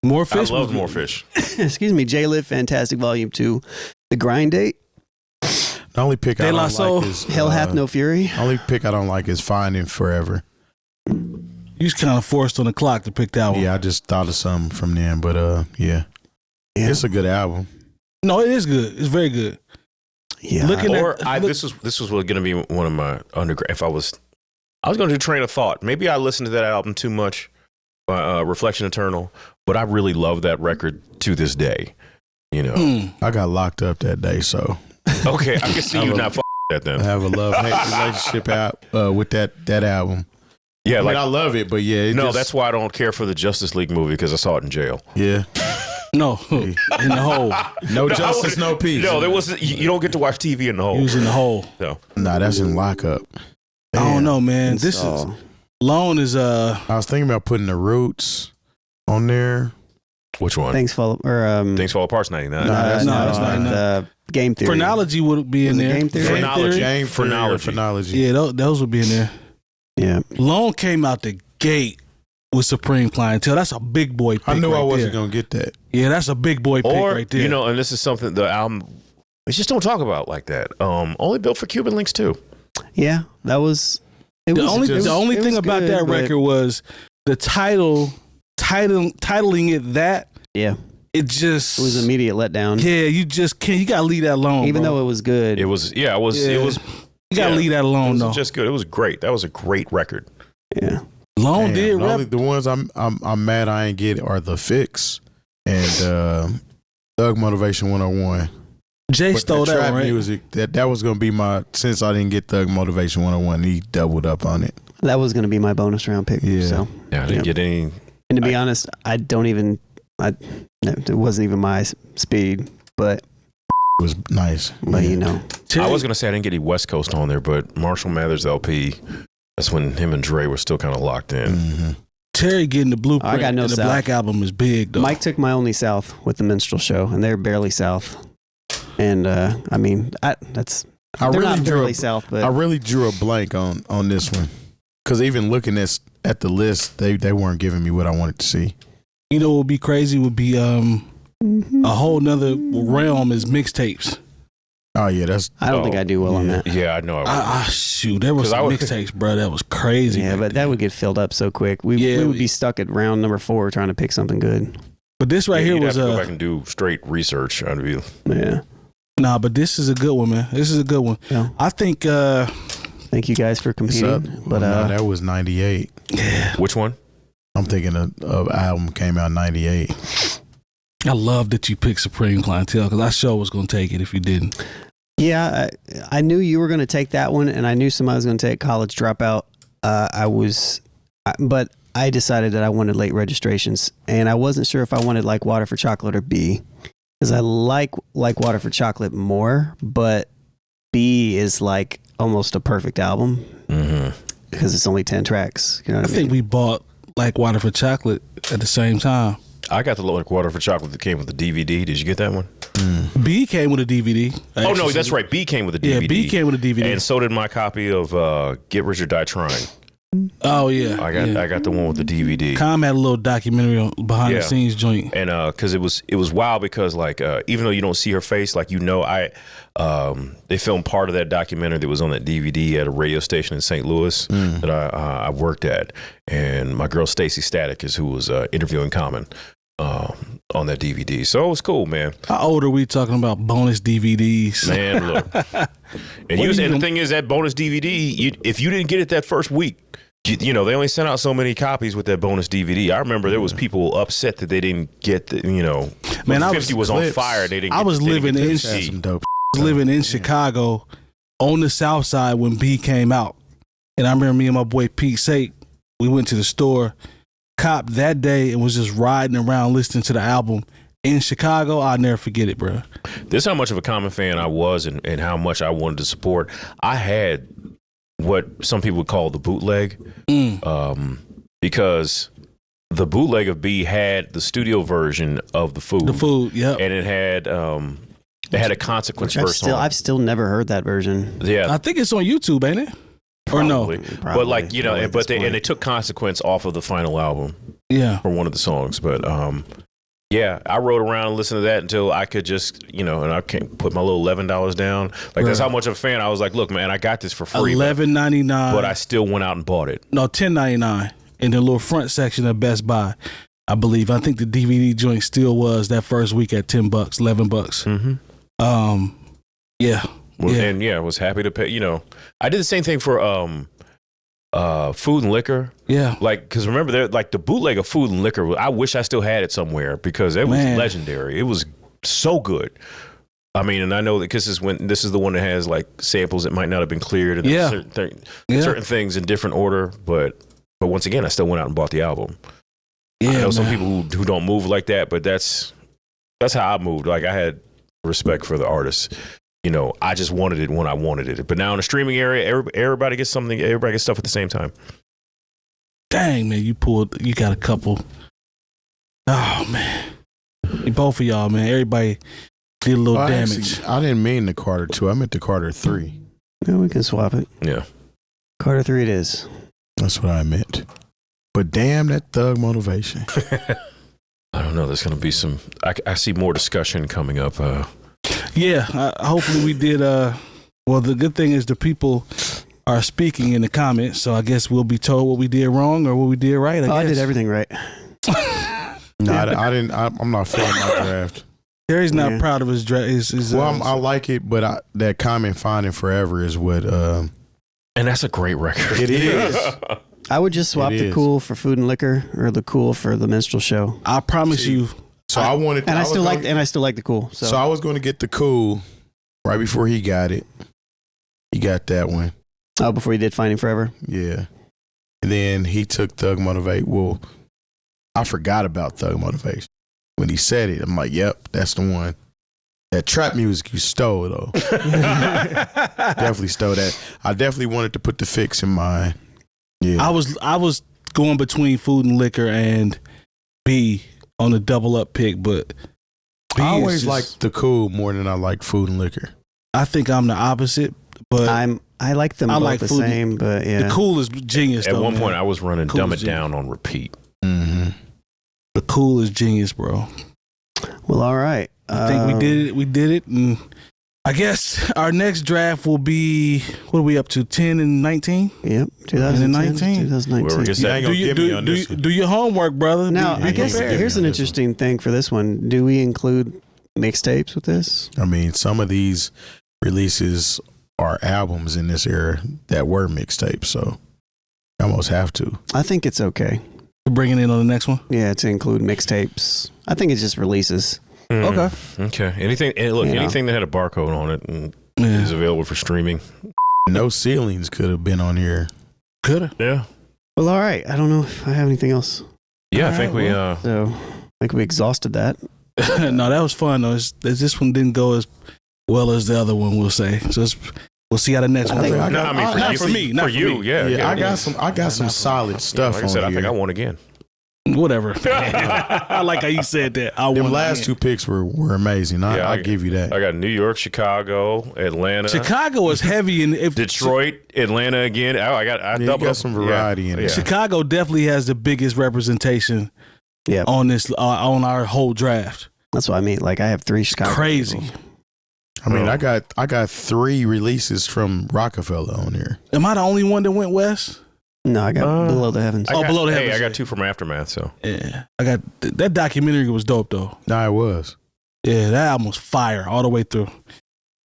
Speaker 2: More fish.
Speaker 3: I love
Speaker 2: was-
Speaker 3: more fish.
Speaker 4: Excuse me. J-Lib Fantastic Volume 2. The Grind Date.
Speaker 5: The only pick I
Speaker 2: De
Speaker 5: don't
Speaker 2: La
Speaker 5: like
Speaker 2: Soul.
Speaker 5: is
Speaker 4: Hell Hath No Fury.
Speaker 5: Only pick I don't like is Finding Forever.
Speaker 2: You was kind of forced on the clock to pick that one.
Speaker 5: Yeah, I just thought of something from them, but yeah, it's a good album.
Speaker 2: No, it is good. It's very good.
Speaker 4: Yeah.
Speaker 2: Looking
Speaker 3: Or
Speaker 2: at
Speaker 3: this was going to be one of my undergrad. If I was going to do Train of Thought. Maybe I listened to that album too much. Reflection Eternal, but I really love that record to this day.
Speaker 5: I got locked up that day, so
Speaker 3: Okay, I can see you not that then.
Speaker 5: I have a love-hate relationship out with that album.
Speaker 3: Yeah,
Speaker 5: I mean, I love it, but yeah,
Speaker 3: that's why I don't care for the Justice League movie because I saw it in jail.
Speaker 5: yeah.
Speaker 2: No, in the hole.
Speaker 5: No justice, no peace.
Speaker 3: No, there wasn't. You don't get to watch TV in the hole.
Speaker 2: He was in the hole.
Speaker 3: No.
Speaker 5: Nah, that's in lockup.
Speaker 2: I don't know, man. This is Lone is
Speaker 5: I was thinking about putting the Roots on there.
Speaker 3: Which one?
Speaker 4: Things Fall
Speaker 3: Things Fall Apart's 99.
Speaker 5: No, that's
Speaker 2: no,
Speaker 5: not
Speaker 2: that's
Speaker 5: on
Speaker 2: not
Speaker 5: there.
Speaker 2: enough.
Speaker 4: The Game Theory.
Speaker 2: Phrenology would be in
Speaker 4: Was it
Speaker 2: there.
Speaker 4: Game Theory?
Speaker 3: Phrenology.
Speaker 5: Game
Speaker 3: Phrenology.
Speaker 5: Phrenology.
Speaker 2: Yeah, those would be in there.
Speaker 4: Yeah.
Speaker 2: Lone came out the gate with Supreme Clientele. That's a big boy pick.
Speaker 5: I knew
Speaker 2: right
Speaker 5: I wasn't
Speaker 2: there.
Speaker 5: gonna get that.
Speaker 2: Yeah, that's a big boy pick
Speaker 3: Or,
Speaker 2: right there.
Speaker 3: you know, and this is something the album, we just don't talk about like that. Only built for Cuban links too.
Speaker 4: Yeah, that was.
Speaker 2: the only thing about
Speaker 4: good,
Speaker 2: that
Speaker 4: but-
Speaker 2: record was the titling it that.
Speaker 4: Yeah,
Speaker 2: It just
Speaker 4: it was an immediate letdown.
Speaker 2: Yeah, you just can't. You gotta leave that alone.
Speaker 4: Even
Speaker 2: bro.
Speaker 4: though it was good.
Speaker 3: It was, yeah, it was,
Speaker 2: Yeah.
Speaker 3: it was.
Speaker 2: You gotta
Speaker 3: yeah,
Speaker 2: leave that
Speaker 3: It
Speaker 2: alone
Speaker 3: was
Speaker 2: though.
Speaker 3: just good. It was great. That was a great record.
Speaker 4: Yeah.
Speaker 2: Lone
Speaker 5: Damn,
Speaker 2: did rap.
Speaker 5: the ones I'm mad I ain't get are The Fix and Thug Motivation 101.
Speaker 2: Jay
Speaker 5: But
Speaker 2: stole that
Speaker 5: trap
Speaker 2: one, right?
Speaker 5: music, that was gonna be my, since I didn't get Thug Motivation 101, he doubled up on it.
Speaker 4: That was going to be my bonus round pick.
Speaker 5: Yeah.
Speaker 4: So,
Speaker 3: Yeah, I didn't get any.
Speaker 4: and to be honest, it wasn't even my speed, but
Speaker 5: It was nice.
Speaker 4: you know,
Speaker 3: I was gonna say I didn't get any West Coast on there, but Marshall Mathers LP. That's when him and Dre were still kind of locked in.
Speaker 5: Mm-hmm.
Speaker 2: Terry getting the blueprint.
Speaker 4: I got no
Speaker 2: and the
Speaker 4: South.
Speaker 2: Black Album is big though.
Speaker 4: Mike took my only South with the Minstrel Show, and they're barely South. And I mean, they're not barely South, but
Speaker 5: I really drew a blank on this one, because even looking at the list, they weren't giving me what I wanted to see.
Speaker 2: You know what would be crazy would be a whole nother realm is mixtapes.
Speaker 5: Oh yeah, that's
Speaker 4: I don't think I do well on
Speaker 5: yeah.
Speaker 4: that.
Speaker 3: Yeah, I know.
Speaker 2: Shoot, there was
Speaker 3: 'Cause I
Speaker 2: some
Speaker 3: would-
Speaker 2: mixtapes, bro. That was crazy.
Speaker 4: Yeah,
Speaker 2: back
Speaker 4: but that
Speaker 2: then.
Speaker 4: would get filled up so quick. We would be stuck at round number 4 trying to pick something good.
Speaker 2: But this right here
Speaker 3: You'd
Speaker 2: was
Speaker 3: have to go back and do straight research. I'd be,
Speaker 4: Yeah.
Speaker 2: nah, but this is a good one, man. This is a good one.
Speaker 4: Yeah.
Speaker 2: I think
Speaker 4: Thank you guys for
Speaker 5: It's
Speaker 4: competing.
Speaker 5: up.
Speaker 4: But
Speaker 5: No, that was 98.
Speaker 3: which one?
Speaker 5: I'm thinking of album came out 98.
Speaker 2: I love that you picked Supreme Clientele because I sure was gonna take it if you didn't.
Speaker 4: yeah, I knew you were going to take that one, and I knew somebody was going to take College Dropout. But I decided that I wanted Late Registrations, and I wasn't sure if I wanted Like Water for Chocolate or B, because I like Water for Chocolate more, but B is like almost a perfect album because it's only 10 tracks. You know what
Speaker 2: I
Speaker 4: I mean?
Speaker 2: think we bought Like Water for Chocolate at the same time.
Speaker 3: I got the Like Water for Chocolate that came with the DVD. Did you get that one?
Speaker 2: B came with a DVD.
Speaker 3: Oh no, that's right. B came with a DVD.
Speaker 2: Yeah, B came with a DVD.
Speaker 3: And so did my copy of Get Rich or Die Trying.
Speaker 2: Oh yeah,
Speaker 3: I got the one with the DVD.
Speaker 2: Com had a little documentary on behind the
Speaker 3: Yeah.
Speaker 2: scenes joint.
Speaker 3: And because it was wild because like even though you don't see her face, like they filmed part of that documentary that was on that DVD at a radio station in St. Louis that I worked at, and my girl Stacy Static is who was interviewing Common on that DVD. So it was cool, man.
Speaker 2: How old are we talking about bonus DVDs?
Speaker 3: Man, look. And the thing is, that bonus DVD, if you didn't get it that first week, you know, they only sent out so many copies with that bonus DVD. I remember there was people upset that they didn't get the, you know,
Speaker 2: Man, I
Speaker 3: 50 was on fire. They didn't.
Speaker 2: I was living in
Speaker 5: Some dope.
Speaker 2: I was living in Chicago on the South Side when B came out, and I remember me and my boy Pete Sake, we went to the store, cop that day, and was just riding around listening to the album in Chicago. I'll never forget it, bro.
Speaker 3: This is how much of a Common fan I was, and how much I wanted to support. I had what some people would call the bootleg, because the bootleg of B had the studio version of the Food.
Speaker 2: The Food, yep.
Speaker 3: And it had a Consequence
Speaker 4: Which
Speaker 3: verse on.
Speaker 4: I've still never heard that version.
Speaker 3: Yeah,
Speaker 2: I think it's on YouTube, ain't it? Or no?
Speaker 3: probably.
Speaker 4: Probably.
Speaker 3: But like, you know,
Speaker 4: Probably at
Speaker 3: but
Speaker 4: this point.
Speaker 3: they took Consequence off of the final album
Speaker 2: Yeah.
Speaker 3: for one of the songs. But yeah, I rode around and listened to that until I could just, you know, and I can't put my little $11 down. Like that's
Speaker 2: Right.
Speaker 3: how much of a fan I was. Like, look, man, I got this for free,
Speaker 2: $11.99.
Speaker 3: but I still went out and bought it.
Speaker 2: No, $10.99 in the little front section of Best Buy. I believe. I think the DVD joint still was that first week at $10, $11.
Speaker 3: Mm-hmm.
Speaker 2: Yeah. Yeah.
Speaker 3: And yeah, I was happy to pay. You know, I did the same thing for Food and Liquor.
Speaker 2: Yeah.
Speaker 3: Like, because remember, there like the bootleg of Food and Liquor. I wish I still had it somewhere because it was
Speaker 2: Man.
Speaker 3: legendary. It was so good. I mean, and I know that this is the one that has like samples that might not have been cleared and
Speaker 2: Yeah.
Speaker 3: certain things in different order. But once again, I still went out and bought the album.
Speaker 2: Yeah.
Speaker 3: I know some
Speaker 2: man.
Speaker 3: people who don't move like that, but that's how I moved. Like I had respect for the artist. You know, I just wanted it when I wanted it. But now in the streaming area, everybody gets something. Everybody gets stuff at the same time.
Speaker 2: Dang, man, you got a couple. Oh, man. Both of y'all, man. Everybody did a little damage.
Speaker 5: Actually, I didn't mean the Carter 2. I meant the Carter 3.
Speaker 4: Yeah, we can swap it.
Speaker 3: Yeah.
Speaker 4: Carter 3 it is.
Speaker 5: That's what I meant. But damn, that thug motivation.
Speaker 3: I don't know. There's going to be some. I see more discussion coming up.
Speaker 2: Yeah, hopefully we did. Well, the good thing is the people are speaking in the comments, so I guess we'll be told what we did wrong or what we did right.
Speaker 4: I did everything right.
Speaker 5: No, I didn't. I'm not feeling my draft.
Speaker 2: Terry's not proud of his draft.
Speaker 5: I like it, but that comment "finding forever" is what.
Speaker 3: And that's a great record.
Speaker 5: It is.
Speaker 4: I would just swap the cool for food and liquor, or the cool for the minstrel show.
Speaker 2: I promise you.
Speaker 5: So I wanted,
Speaker 4: and I still like the cool.
Speaker 5: So I was going to get the cool right before he got it. He got that one.
Speaker 4: Oh, before he did Finding Forever.
Speaker 5: Yeah, and then he took Thug Motivate. Well, I forgot about Thug Motivation when he said it. I'm like, yep, that's the one. That trap music you stole though. Definitely stole that. I definitely wanted to put the fix in mine. Yeah,
Speaker 2: I was going between food and liquor and B on the double up pick, but B
Speaker 5: I always
Speaker 2: just,
Speaker 5: liked the cool more than I like food and liquor.
Speaker 2: I think I'm the opposite, but
Speaker 4: I like them both
Speaker 2: like
Speaker 4: the
Speaker 2: food.
Speaker 4: same, but yeah.
Speaker 2: The cool is genius.
Speaker 3: At
Speaker 2: though,
Speaker 3: one
Speaker 2: man.
Speaker 3: point, I was running
Speaker 2: Cool
Speaker 3: Dumb
Speaker 2: is
Speaker 3: It Down on repeat.
Speaker 5: Mm-hmm.
Speaker 2: The cool is genius, bro.
Speaker 4: Well, all right.
Speaker 2: I think we did it. We did it, and I guess our next draft will be, what are we up to? 10 and 19.
Speaker 4: Yep, 2019.
Speaker 2: 2019. Do your homework, brother.
Speaker 4: Now, I guess here's an interesting thing for this one. Do we include mixtapes with this?
Speaker 5: I mean, some of these releases are albums in this era that were mixtapes, so you almost have to.
Speaker 4: I think it's okay.
Speaker 2: Bringing it in on the next one?
Speaker 4: Yeah, to include mixtapes. I think it's just releases.
Speaker 2: Okay.
Speaker 3: Okay. Anything that had a barcode on it and is available for streaming.
Speaker 5: No Ceilings could have been on here.
Speaker 2: Could have.
Speaker 3: Yeah.
Speaker 4: Well, all right. I don't know if I have anything else.
Speaker 3: Yeah,
Speaker 2: All
Speaker 3: I think
Speaker 2: right,
Speaker 4: So I think we exhausted that.
Speaker 2: No, that was fun though. This one didn't go as well as the other one, we'll say. So we'll see how the next one goes.
Speaker 3: Not for me.
Speaker 2: Not
Speaker 3: for you. Yeah.
Speaker 5: I got some solid stuff
Speaker 3: Like I
Speaker 5: on
Speaker 3: said,
Speaker 5: here.
Speaker 3: I think I won again.
Speaker 2: Whatever. I like how you said that.
Speaker 5: Them last two picks were amazing. I give you that.
Speaker 3: I got New York, Chicago, Atlanta.
Speaker 2: Chicago was heavy in
Speaker 3: Detroit, Atlanta again. I
Speaker 5: doubled. You got some variety in there.
Speaker 2: Chicago definitely has the biggest representation on this on our whole draft.
Speaker 4: That's what I mean. Like I have 3 Chicago.
Speaker 2: Crazy.
Speaker 4: people.
Speaker 5: I mean, I got 3 releases from Rockefeller on here.
Speaker 2: Am I the only one that went west?
Speaker 4: No, I got Below the Heavens.
Speaker 2: Below the Heavens.
Speaker 3: I got 2 from Aftermath. So
Speaker 2: yeah, I got that documentary was dope though.
Speaker 5: No, it was.
Speaker 2: Yeah, that album was fire all the way through.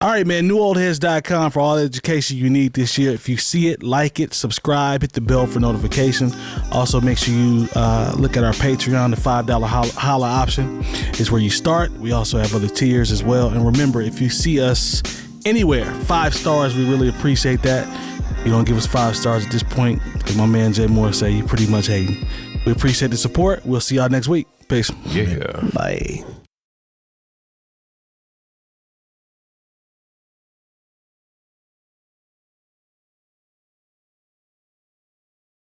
Speaker 2: All right, man. NewOldHeads.com for all the education you need this year. If you see it, like it, subscribe, hit the bell for notifications. Also, make sure you look at our Patreon. The $5 holla option is where you start. We also have other tiers as well. And remember, if you see us anywhere, 5 stars, we really appreciate that. You don't give us 5 stars at this point, because my man Jay Moore say you pretty much hating. We appreciate the support. We'll see y'all next week. Peace.
Speaker 3: yeah.
Speaker 4: Bye.